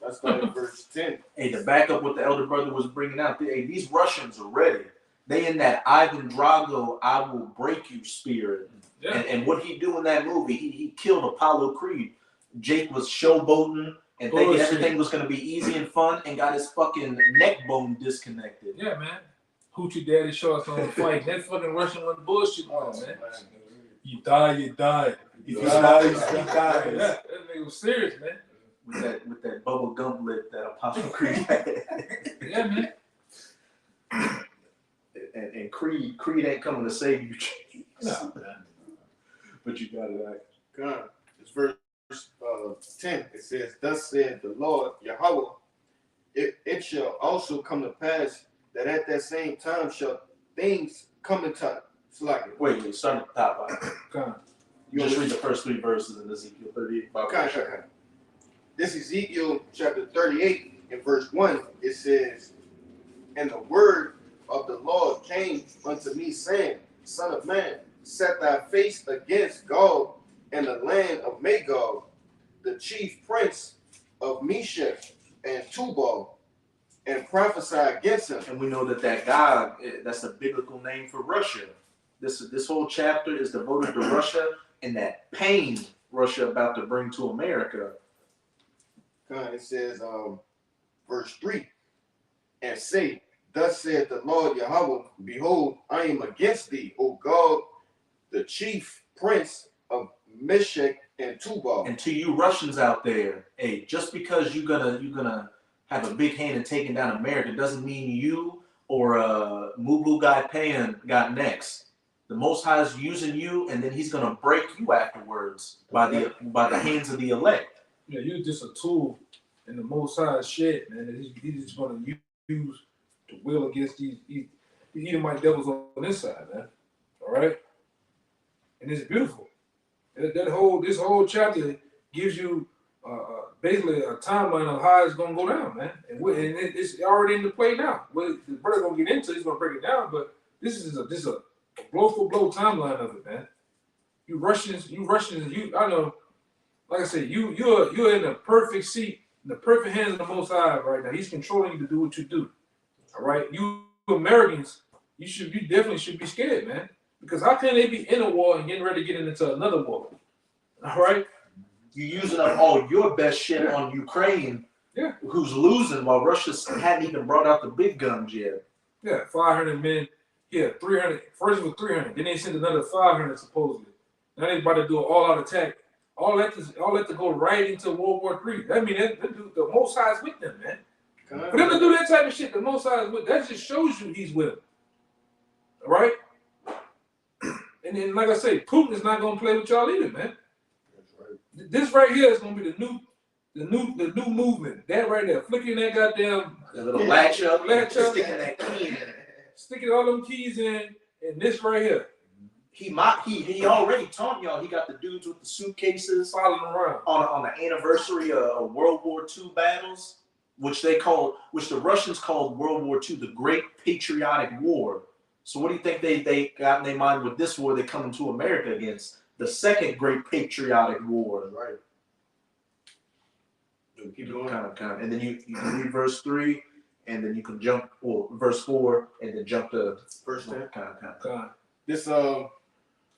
Let's start at verse 10. Hey, to back up what the elder brother was bringing out, hey, these Russians are ready. They in that Ivan Drago, I will break you spirit. Yeah. And what he do in that movie, he killed Apollo Creed. Jake was showboating and thinking Bullshit. everything was gonna be easy and fun, and got his fucking neck bone disconnected. Yeah, man. Hoochie Daddy shorts on fight. That fucking Russian was bullshit on, man. You die, you die. If you die, you die. Yeah, that nigga was serious, man. With that bubble gum lip that Apollo Creed had. Yeah, man. And Creed ain't coming to save you. No, man. But you got it. God, it's verse 10. It says, "Thus said the Lord Yahweh, it shall also come to pass that at that same time shall things come into slack." Wait, start at the top. God. You just read the first 3 verses in Ezekiel 38. Okay. This Ezekiel chapter 38 and verse 1. It says, "And the word of the Lord came unto me, saying, Son of man, set thy face against Gog and the land of Magog, the chief prince of Meshech and Tubal, and prophesy against him." And we know that God, that's a biblical name for Russia. This whole chapter is devoted to Russia and that pain Russia about to bring to America. It says, verse 3, "And say, Thus saith the Lord Yahweh, Behold, I am against thee, O Gog, the chief prince of Meshech and Tubal." And to you Russians out there, hey, just because you're gonna have a big hand in taking down America doesn't mean you or Mubu Guy Pan got next. The Most High is using you, and then He's gonna break you afterwards by the hands of the elect. Yeah, you're just a tool in the Most High's shit, man. He's just gonna use to will against these Edomite devils on this side, man. All right, and it's beautiful. This whole chapter gives you basically a timeline of how it's gonna go down, man. And it's already in the play now. What the brother gonna get into, he's gonna break it down. But this is a blow for blow timeline of it, man. You Russians, I know. Like I said, you're in the perfect seat, in the perfect hands of the Most High right now. He's controlling you to do what you do. All right, you Americans, you definitely should be scared, man. Because how can they be in a war and getting ready to get into another war? All right, You're using up all your best shit on Ukraine, who's losing while Russia hadn't even brought out the big guns yet. yeah, 500 men. Yeah, 300. First it was 300. Then they sent another 500 supposedly. Now they about to do an all-out attack. All that to go right into World War III. I mean, the Most High is with them, man. For them to do that type of shit, the Most High is with. That just shows you He's with them. All right. And then, like I say, Putin is not gonna play with y'all either, man. That's right. This right here is gonna be the new movement. That right there, flicking that goddamn The little latch up, sticking sticking that key in. sticking all them keys in, and this right here, He already taught y'all. He got the dudes with the suitcases following around. on the anniversary of World War II battles, which the Russians called World War II the Great Patriotic War. So what do you think they got in their mind with this war they coming to America against? The second Great Patriotic War. Right. Keep going. Kind of. And then you can read verse 3, and then you can jump, or verse 4, and then jump to Verse 10. Kind of. God. This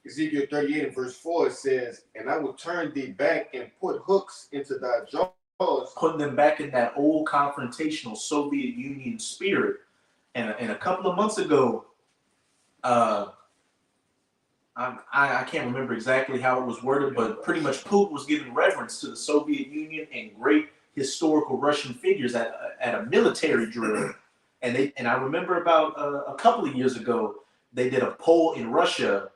Ezekiel 38 and verse 4, it says, "And I will turn thee back and put hooks into thy jaws." Putting them back in that old confrontational Soviet Union spirit. And a couple of months ago, I can't remember exactly how it was worded, but pretty much Putin was giving reverence to the Soviet Union and great historical Russian figures at a military drill. And I remember about a couple of years ago, they did a poll in Russia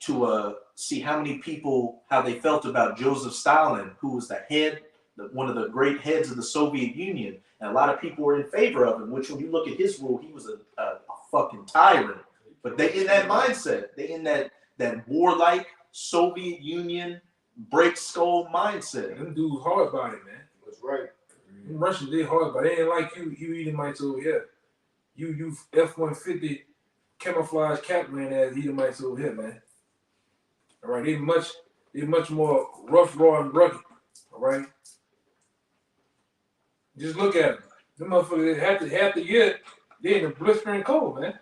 to see how they felt about Joseph Stalin, who was one of the great heads of the Soviet Union. And a lot of people were in favor of him, which when you look at his rule, he was a fucking tyrant. But they in that mindset, they in that warlike Soviet Union break skull mindset. Them dudes hard body, man. That's right. Them Russians, they hard body. They ain't like you Edomites over here. You F-150 camouflage Catman ass Edomites over here, man. All right, they much more rough, raw, and rugged. All right. Just look at them. Them motherfuckers half the year they in the blistering cold, man.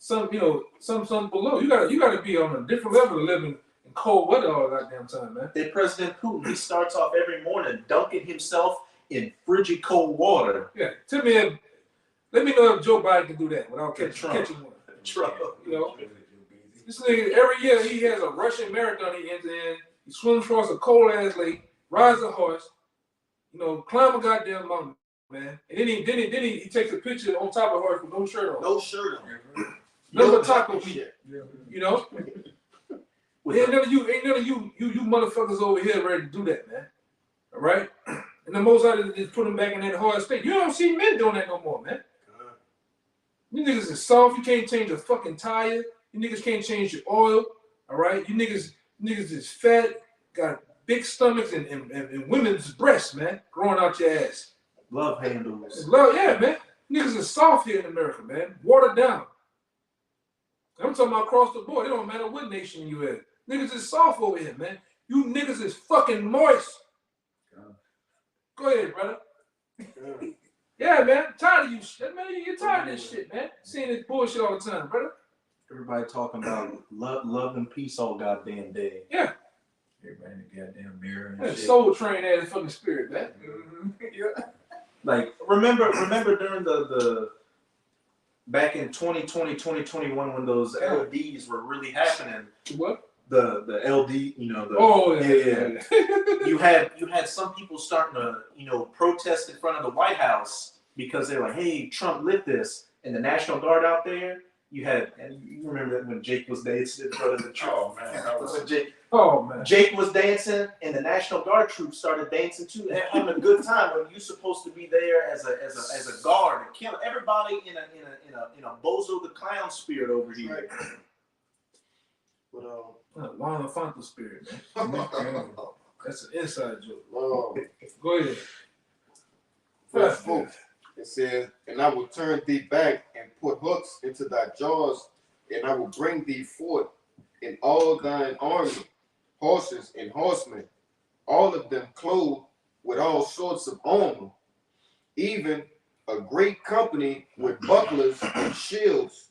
some below. You gotta be on a different level of living in cold weather all the goddamn time, man. Then President Putin, he starts off every morning dunking himself in frigid cold water. Yeah, let me know if Joe Biden can do that without catching one. Trump. You know, this nigga every year he has a Russian marathon he enters in. He swims across a cold ass lake, rides a horse, climb a goddamn mountain, man. And then he takes a picture on top of the horse with no shirt on. No shirt on. Nothing but taco meat. Shit. You know? Ain't none of you motherfuckers over here ready to do that, man. All right? And the most out of it is put them back in that hard state. You don't see men doing that no more, man. You niggas is soft. You can't change a fucking tire. You niggas can't change your oil. All right? You niggas is fat, got big stomachs and women's breasts, man, growing out your ass. Love handles. Yeah, man. Niggas is soft here in America, man. Watered down. I'm talking about across the board. It don't matter what nation you in. Niggas is soft over here, man. You niggas is fucking moist. Go ahead, brother. Yeah, man. I'm tired of you shit, man. You're tired of this shit, man. Seeing this bullshit all the time, brother. Everybody talking about love and peace all goddamn day. Yeah. Everybody in the goddamn mirror and That shit. soul train ass fucking spirit, man. Yeah. Like remember during the back in 2020, 2021 when those LDs were really happening. What? The LD, Oh yeah. You had some people starting to, protest in front of the White House because they're like, hey, Trump lit this, and the National Guard out there. You remember that when Jake was dancing in front of the troops. Oh man. Jake was dancing, and the National Guard troops started dancing too. They're having a good time when you're supposed to be there as a guard and kill everybody in a Bozo the Clown spirit over here. But Lana Fonta spirit, man. That's an inside joke. Verse Go ahead. 4, it says, "And I will turn thee back and put hooks into thy jaws, and I will bring thee forth in all thine army, horses and horsemen, all of them clothed with all sorts of armor, even a great company with bucklers and shields,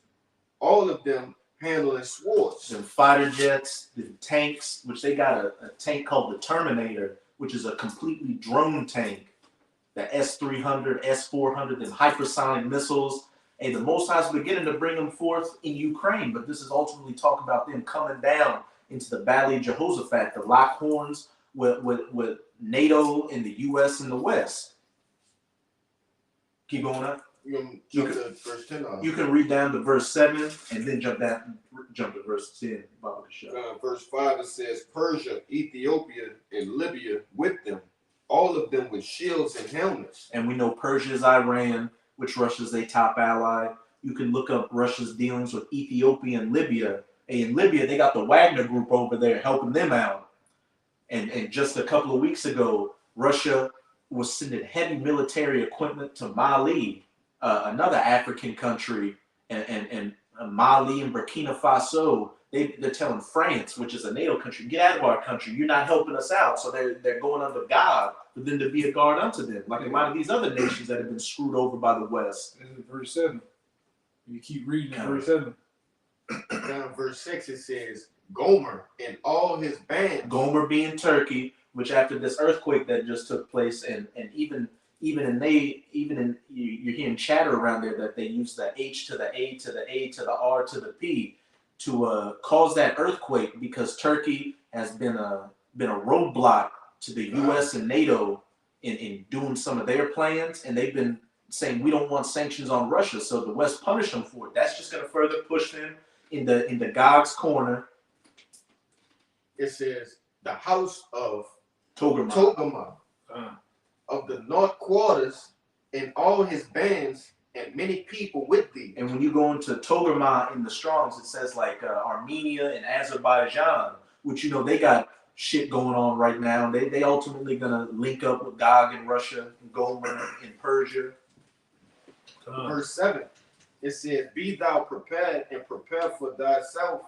all of them handling swords." Some fighter jets, the tanks, which they got a tank called the Terminator, which is a completely drone tank. The S-300, S-400, and hypersonic missiles. And the Most High is beginning to bring them forth in Ukraine, but this is ultimately talking about them coming down into the Valley of Jehoshaphat, the lock horns with NATO and the U.S. in the West. Keep going up. You can jump to verse 10. You can read down to verse 7 and then jump to verse 10. Verse 5, it says, "Persia, Ethiopia, and Libya with them, all of them with shields and helmets." And we know Persia is Iran, which Russia's their top ally. You can look up Russia's dealings with Ethiopia and Libya. Hey, in Libya, they got the Wagner group over there helping them out. And just a couple of weeks ago, Russia was sending heavy military equipment to Mali, another African country, and Mali and Burkina Faso. They're telling France, which is a NATO country, get out of our country. You're not helping us out. So they're going under God for them to be a guard unto them, like a lot of these other nations that have been screwed over by the West. This is verse 7. You keep reading verse 7. Down verse 6, it says, "Gomer and all his bands." Gomer being Turkey, which after this earthquake that just took place, and even you're hearing chatter around there that they use the H to the A to the A to the R to the P to cause that earthquake, because Turkey has been a roadblock to the U.S. and NATO in doing some of their plans, and they've been saying we don't want sanctions on Russia, so the West punish them for it. That's just going to further push them in the Gog's corner. It says, "The house of Togarmah. of the north quarters, and all his bands, and many people with thee." And when you go into Togarmah in the Strongs, it says like Armenia and Azerbaijan, which they got shit going on right now. They ultimately gonna link up with Gog in Russia, and Gomer in Persia. Verse 7, it says, "Be thou prepared, and prepare for thyself,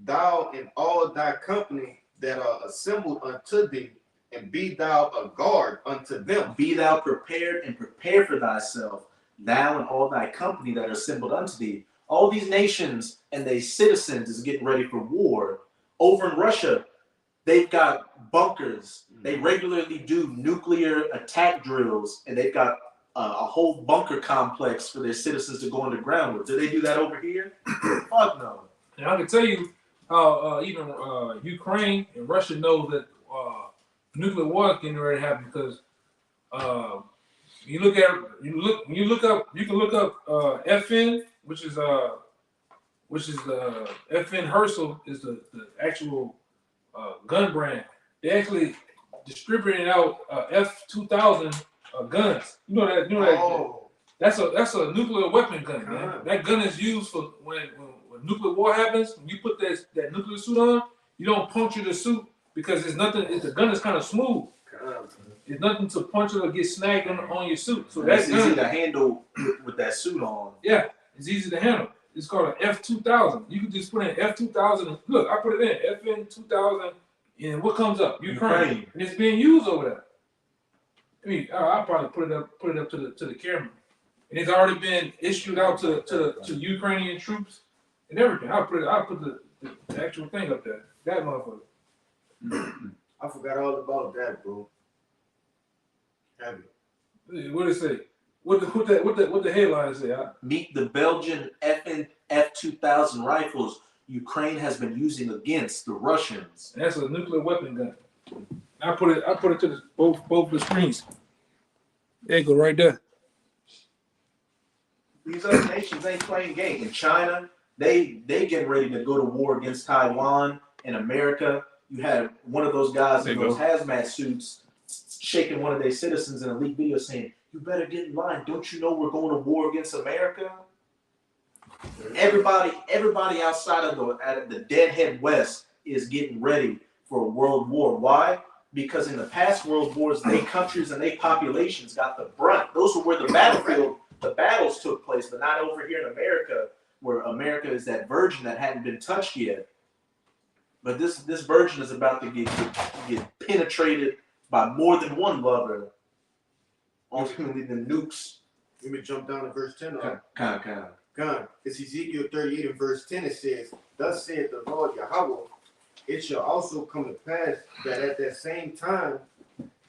thou and all thy company that are assembled unto thee, and be thou a guard unto them." Be thou prepared and prepare for thyself, thou and all thy company that are assembled unto thee. All these nations and their citizens is getting ready for war. Over in Russia, they've got bunkers. They regularly do nuclear attack drills, and they've got a whole bunker complex for their citizens to go underground with. Do they do that over here? Fuck no. And I can tell you how even Ukraine and Russia know that nuclear war is getting ready to happen because you can look up FN, which is FN Herschel is the actual gun brand. They actually distributing out F2000 guns. You know that. Oh, That's a nuclear weapon gun, man. That gun is used for when nuclear war happens. When you put that nuclear suit on, you don't puncture the suit because there's nothing. The gun is kind of smooth. There's nothing to puncture or get snagged on your suit. So That's that easy gun, to handle with that suit on. yeah, it's easy to handle. It's called an F2000. You can just put in F2000. Look, I put it in FN 2000, and what comes up? Ukraine, and it's being used over there. I mean, I'll probably put it up to the camera, and it's already been issued out to Ukrainian troops and everything. I'll put the actual thing up there. That motherfucker. I forgot all about that, bro. Have you? What did it say? What the headline say? Meet the Belgian F2000 rifles Ukraine has been using against the Russians. And that's a nuclear weapon gun. I put it to both the screens. There you go, right there. These other nations ain't playing game. In China, they getting ready to go to war against Taiwan. In America, you had one of those guys in those hazmat suits shaking one of their citizens in a leaked video saying, "You better get in line. Don't you know we're going to war against America?" Everybody outside of the deadhead West is getting ready for a world war. Why? Because in the past world wars, they countries and they populations got the brunt. Those were where the battles took place, but not over here in America, where America is that virgin that hadn't been touched yet. But this virgin is about to get penetrated by more than one lover. Ultimately, the nukes. Let me jump down to verse 10. Kind of. God, it's Ezekiel 38 and verse 10. It says, "Thus saith the Lord Yahweh, it shall also come to pass that at that same time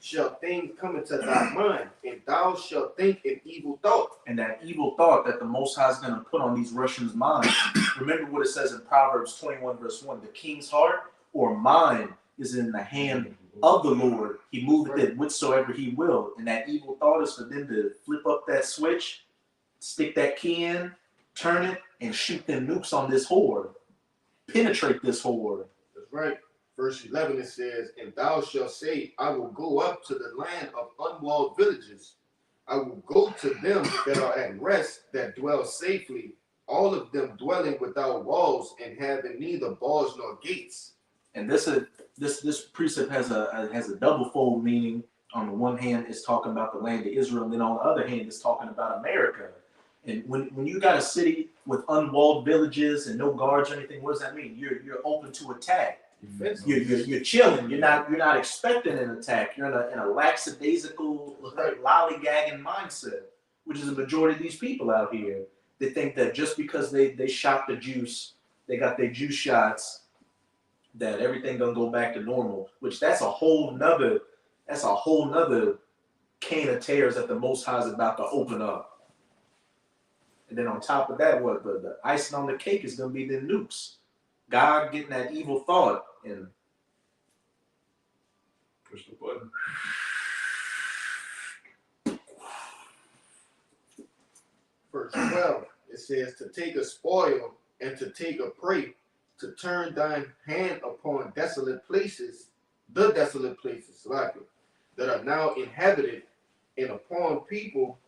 shall things come into thy mind, and thou shalt think an evil thought." And that evil thought that the Most High is going to put on these Russians' minds. Remember what it says in Proverbs 21 verse 1. The king's heart or mind is in the hand of the Lord. He moveth it whithersoever he will. And that evil thought is for them to flip up that switch, stick that key in, turn it, and shoot them nukes on this horde. Penetrate this horde. That's right. Verse 11 it says, "And thou shalt say, I will go up to the land of unwalled villages. I will go to them that are at rest, that dwell safely, all of them dwelling without walls and having neither bars nor gates." And this precept has a double fold meaning. On the one hand, it's talking about the land of Israel, and then on the other hand, it's talking about America. And when you got a city with unwalled villages and no guards or anything, what does that mean? You're open to attack. You're chilling. You're not expecting an attack. You're in a lackadaisical, lollygagging mindset, which is a majority of these people out here. They think that just because they shot the juice, they got their juice shots, that everything gonna go back to normal. Which that's a whole nother can of tears that the Most High is about to open up. And then on top of that, what the icing on the cake is gonna be the nukes. God getting that evil thought and Push the button. Verse 12 it says, "To take a spoil and to take a prey, to turn thine hand upon desolate places, the desolate places, like it, that are now inhabited, and upon people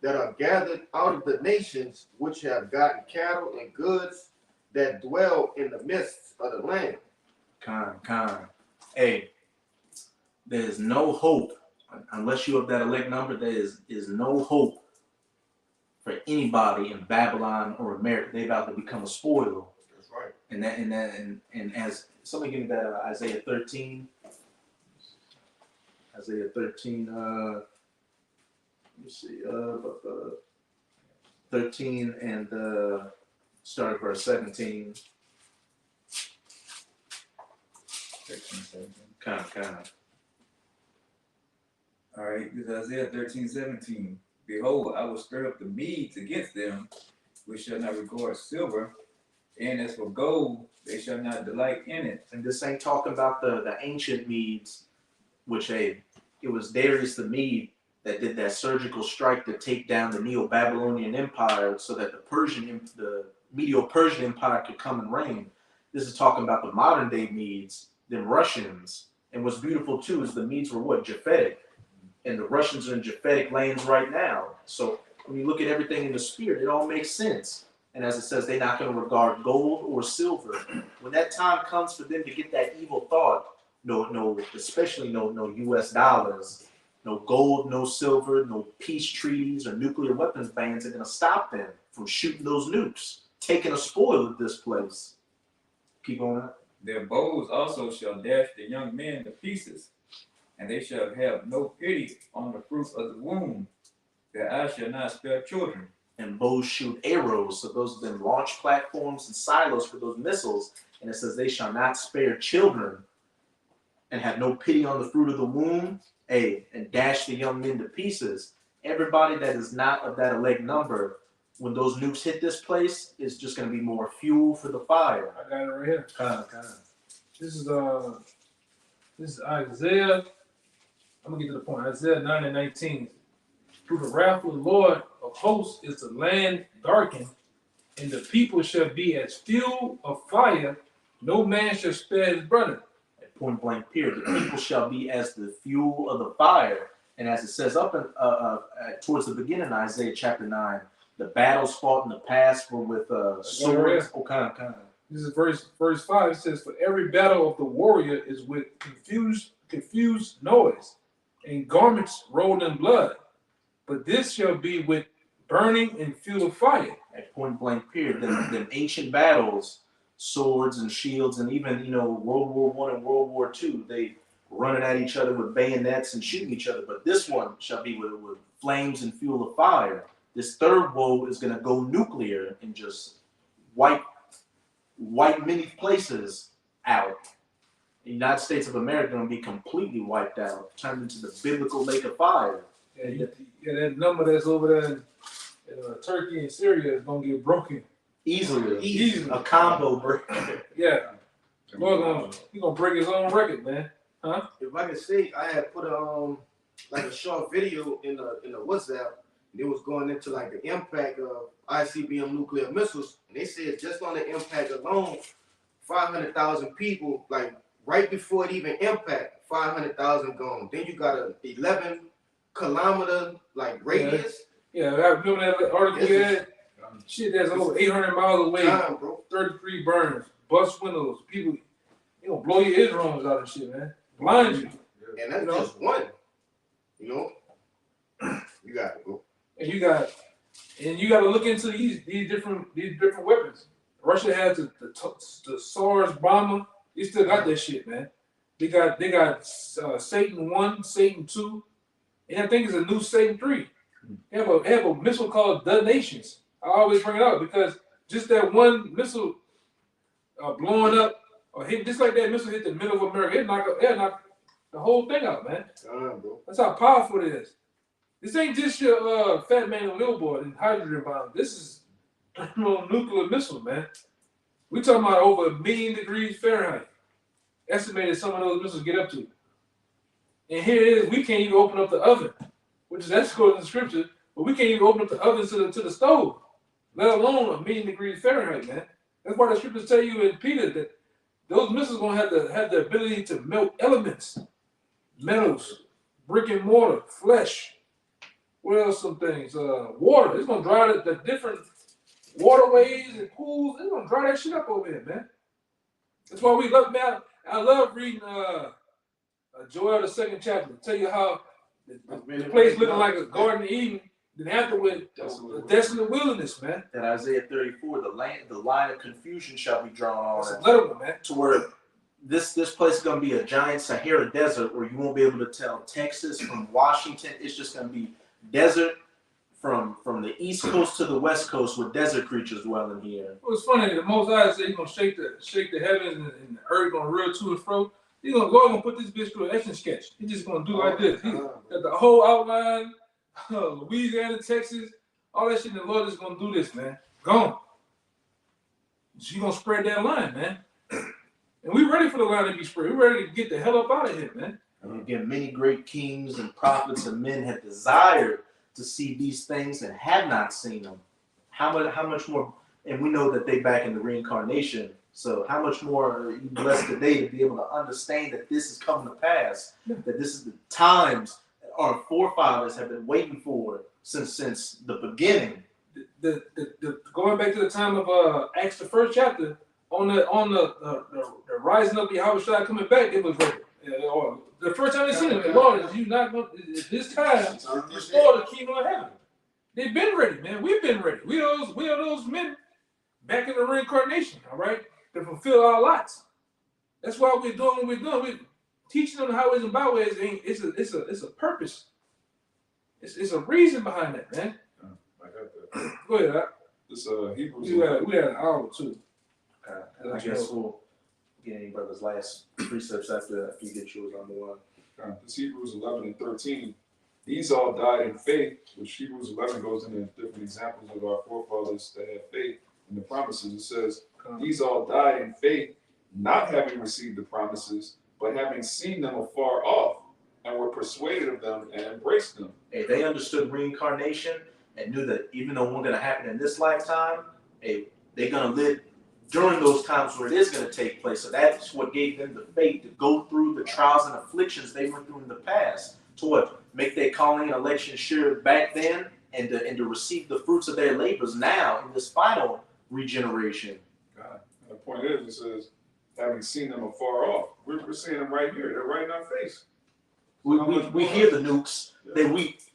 that are gathered out of the nations, which have gotten cattle and goods, that dwell in the midst of the land." Con. Hey, there's no hope unless you have that elect number. There is no hope for anybody in Babylon or America. They about to become a spoil. That's right. And as somebody give me that Isaiah 13. Isaiah 13. Let me see. 13 and Starting verse 17. 13:17. Kind of. All right, this is Isaiah 13:17. Behold, I will stir up the Medes against them, which shall not regard silver, and as for gold, they shall not delight in it. And this ain't talking about the ancient Medes, which it was Darius the Mede that did that surgical strike to take down the Neo-Babylonian Empire so that the Medo-Persian Empire could come and reign. This is talking about the modern day Medes, them Russians. And what's beautiful too is the Medes were what? Japhetic. And the Russians are in Japhetic lands right now. So when you look at everything in the spirit, it all makes sense. And as it says, they're not going to regard gold or silver. When that time comes for them to get that evil thought, especially no US dollars, no gold, no silver, no peace treaties or nuclear weapons bans are going to stop them from shooting those nukes, taking a spoil of this place. Keep going up. Their bows also shall dash the young men to pieces, and they shall have no pity on the fruit of the womb. Their eyes shall not spare children. And bows shoot arrows. So those have been launch platforms and silos for those missiles. And it says they shall not spare children and have no pity on the fruit of the womb, and dash the young men to pieces. Everybody that is not of that elect number, when those nukes hit this place, is just going to be more fuel for the fire. I got it right here. Kind of. This is Isaiah. I'm gonna get to the point. Isaiah 9:19. Through the wrath of the Lord of hosts is the land darkened, and the people shall be as fuel of fire. No man shall spare his brother. At point blank period. The people shall be as the fuel of the fire. And as it says up in, towards the beginning of Isaiah chapter 9, the battles fought in the past were with swords. Oh, kind of. This is verse 5. It says, "For every battle of the warrior is with confused noise, and garments rolled in blood. But this shall be with burning and fuel of fire." At point blank period. Them ancient battles, swords and shields, and even World War I and World War II, they running at each other with bayonets and shooting each other. But this one shall be with flames and fuel of fire. This third woe is going to go nuclear and just wipe many places out. The United States of America going to be completely wiped out, turned into the biblical lake of fire. Yeah, that number that's over there in Turkey and Syria is gonna get broken Easily. A combo break. Yeah, Lord, he gonna break his own record, man. Huh? If I can say, I had put a short video in the WhatsApp. And it was going into like the impact of ICBM nuclear missiles, and they said just on the impact alone, 500,000 people, like right before it even impact, 500,000 gone. Then you got a 11-kilometer like radius. Yeah, I remember that article you had. Shit, that's over 800 miles away. Time, bro. 33 burns, bust windows. People, they gonna blow your eardrums out of shit, man. Blind you. And that's just one. You got it, bro. And you got to look into these different weapons. Russia has the SARS bomber. They still got that shit, man. They got Satan 1, Satan 2, and I think it's a new Satan 3. They have a missile called the Nations. I always bring it up because just that one missile blowing up or hit, just like that missile hit the middle of America, it knocked the whole thing out, man. Bro. That's how powerful it is. This ain't just your fat man and little boy and hydrogen bomb. This is a nuclear missile, man. We talking about over 1 million degrees Fahrenheit. Estimated some of those missiles get up to. And here it is, we can't even open up the oven, which is that's according to the scripture, but we can't even open up the oven to the stove, let alone 1 million degrees Fahrenheit, man. That's why the scriptures tell you in Peter that those missiles gonna have the ability to melt elements, metals, brick and mortar, flesh. What else? Some things. Water. It's gonna dry the different waterways and pools. It's gonna dry that shit up over here, man. That's why we love, man. I love reading Joel the 2nd chapter. Tell you how the place looking like a Garden of Eden. Then afterward, a desolate wilderness, man. That Isaiah 34, the line of confusion shall be drawn on That's it. incredible, man. To where this place is going to be a giant Sahara desert where you won't be able to tell Texas from Washington. It's just going to be desert from the east coast to the west coast with desert creatures dwelling here. It was funny. The Most High said He's gonna shake the heavens and the earth gonna reel to and fro. Lord gonna put this bitch through an etching sketch. He's just gonna do like this. He got the whole outline, Louisiana, Texas, all that shit. The Lord is gonna do this, man. Gone. So you gonna spread that line, man. And we ready for the line to be spread. We ready to get the hell up out of here, man. And again, many great kings and prophets and men have desired to see these things and have not seen them. How much more? And we know that they back in the reincarnation. So how much more are you blessed today to be able to understand that this is coming to pass? That this is the times our forefathers have been waiting for since the beginning. The going back to the time of Acts, the first chapter, on the rising of Yahushua coming back, it was ready. The first time they seen it, Lord, is you not going this time restore the kingdom of heaven. They've been ready, man. We've been ready. We are those men back in the reincarnation, all right, to fulfill our lots. That's why we're doing what we're doing. We're teaching them the highways and byways. It's a purpose. It's a reason behind that, man. I got that. Go ahead. This Hebrews. We had an hour too. I guess we'll get any brother's last precepts after you get yours on the one. This Hebrews 11 and 13. These all died in faith, which Hebrews 11 goes into different examples of our forefathers that had faith in the promises. It says, these all died in faith, not having received the promises, but having seen them afar off, and were persuaded of them and embraced them. Hey, they understood reincarnation and knew that even though it wasn't going to happen in this lifetime, hey, they're going to live during those times where it is going to take place. So that's what gave them the faith to go through the trials and afflictions they went through in the past. To what? Make their calling and election sure back then, and to receive the fruits of their labors now in this final regeneration. God. The point is, it says, having seen them afar off. We're seeing them right here. They're right in our face. We hear the nukes.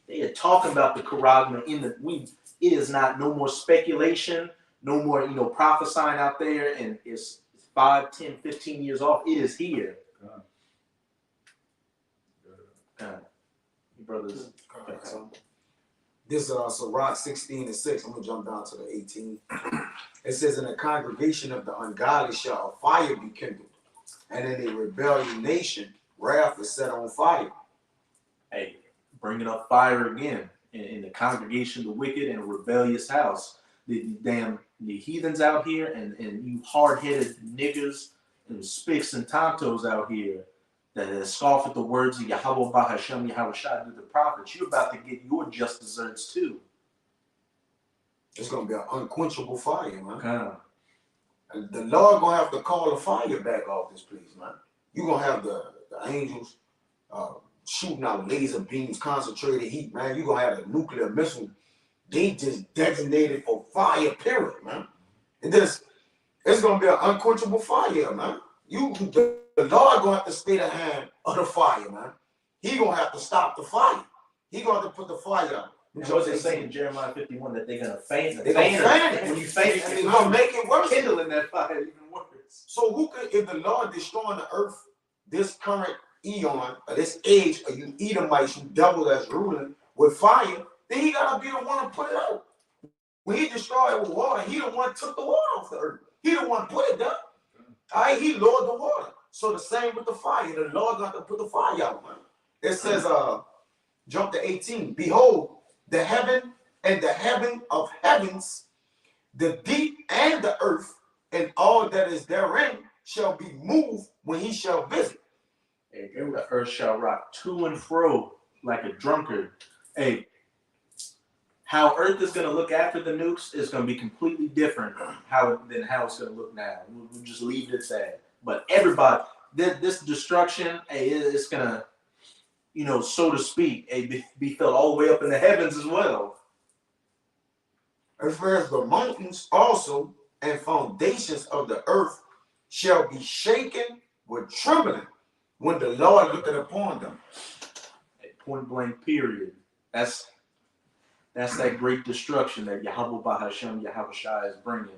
They are talking about the Karagma it is not no more speculation, no more prophesying out there, and it's 5, 10, 15 years off. It is here. Brothers. This Sirach 16 and 6. I'm gonna jump down to the 18. It says, in a congregation of the ungodly shall a fire be kindled, and in a rebellious nation wrath is set on fire. Hey, bringing up fire again in the congregation, the wicked and rebellious house. The heathens out here and you hard-headed niggas and spicks and tontos out here that scoff at the words of Yahweh Bahashem Yahushua to the prophets. You're about to get your just desserts too. It's gonna be an unquenchable fire, man. Okay. And the Lord gonna have to call the fire back off this place, man. You gonna have the angels shooting out laser beams, concentrated heat, man. You gonna have a nuclear missile. They just designated for fire, period, man. And it's gonna be an unquenchable fire, man. The Lord gonna have to stay the hand of the fire, man. He gonna have to stop the fire. He gonna have to put the fire out. And what's they saying in Jeremiah 51 that they're gonna faint? They're gonna fan it. When you faint, and they're gonna make it worse. Kindling that fire even worse. So who could, if the Lord destroying the earth, this current eon, or this age, or you Edomites, you devil that's ruling with fire, then he gotta be the one to put it out. When he destroyed it with water, he the one took the water off the earth. He the one put it down. All right, he lowered the water. So the same with the fire. The Lord got to put the fire out, man. It says, jump to 18. Behold, the heaven and the heaven of heavens, the deep and the earth, and all that is therein shall be moved when he shall visit. Hey, the earth shall rock to and fro like a drunkard. Hey, how Earth is going to look after the nukes is going to be completely different than how it's going to look now. We'll just leave it at that. But everybody, this destruction, hey, it's going to, so to speak, be felt all the way up in the heavens as well. As far as the mountains also and foundations of the earth shall be shaken with trembling when the Lord looketh upon them. Point blank, period. That's that great destruction that Yahweh Bahashem Yahushua is bringing.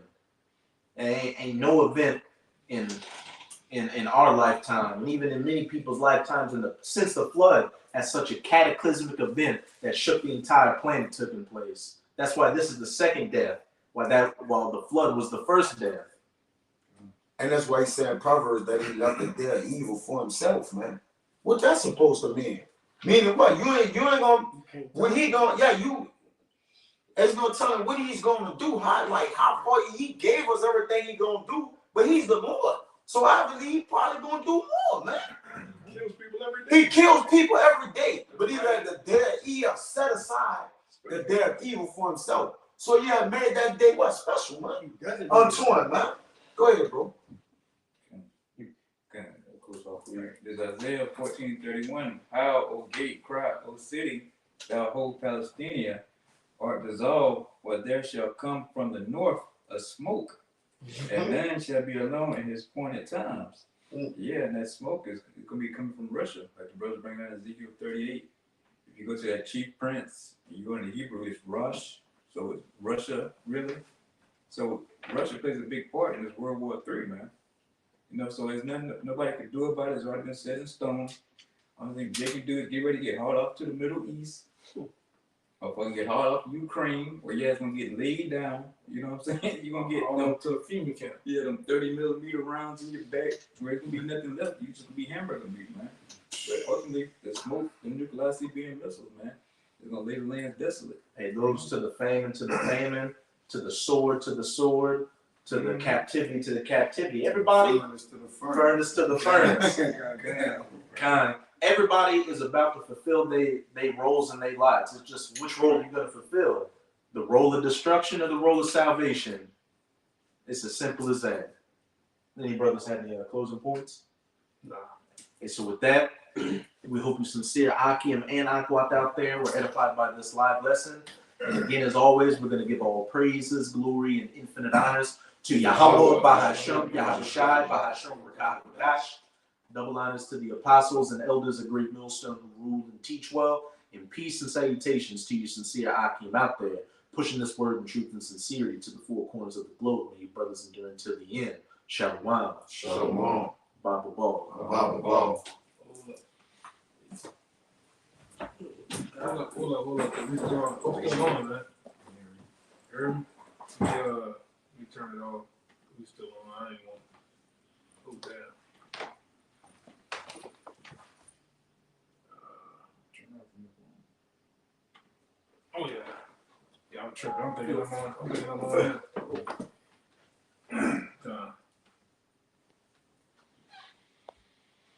And ain't no event in in our lifetime, and even in many people's lifetimes since the flood, as such a cataclysmic event that shook the entire planet took in place. That's why this is the second death, while the flood was the first death. And that's why he said in Proverbs that he left the day of evil for himself, man. What that's supposed to mean? Meaning what? You ain't gonna when he gonna there's no telling what he's gonna do, how far he gave us everything he gonna do, but he's the Lord. So I believe he's probably gonna do more, man. He kills people every day. He kills people every day, but he has set aside the day of evil for himself. So yeah, made that day what special, man. Unto him, man. Go ahead, bro. Okay, of course, off here. There's Isaiah 14:31. How, O gate, cry, O city, thou whole Palestina, art dissolved, for there shall come from the north a smoke, and none shall be alone in his appointed times. Yeah, and that smoke is gonna be coming from Russia, like the brothers bring out Ezekiel 38. If you go to that chief prince, and you go into Hebrew, it's Rosh, so it's Russia, really. So Russia plays a big part in this World War III, man. You know, so there's nothing nobody can do about it. It's already been set in stone. Only thing they can do is get ready to get hauled off to the Middle East, or fucking get hauled off to Ukraine, where you're gonna get laid down. You know what I'm saying? You're gonna get All to a FEMA camp. yeah, them 30mm rounds in your back, where it's gonna be nothing left. You just gonna be hamburger meat, man. But ultimately, the smoke, the nuclear CBM missiles, man, is gonna lay the land desolate. It goes to the famine, to the famine, to the sword, to the sword, to the captivity, to the captivity. Everybody, Furnace to the furnace to the furnace. Goddamn. Kind. Everybody is about to fulfill they roles in their lives. It's just which role you're gonna fulfill. The role of destruction or the role of salvation. It's as simple as that. Any brothers have any closing points? Nah. Okay, so with that, we hope you sincere Akim and Akwat out there were edified by this live lesson. And again, as always, we're going to give all praises, glory, and infinite honors to Yahweh, Bahasham, Yahushai, Bahasham, Rakah, double honors to the apostles and elders of Great Millstone who rule and teach well. And peace and salutations to you, sincere Akim out there, pushing this word in truth and sincerity to the four corners of the globe. May you brothers endure until the end. Shalom. Shalom. Bible ball. Bible ball. Hold up. What's going on, man? Heard me? Let me turn it off. We still on. I ain't want. Oh, damn. Oh, yeah. Yeah, I'm tripping. I'm thinking I'm on.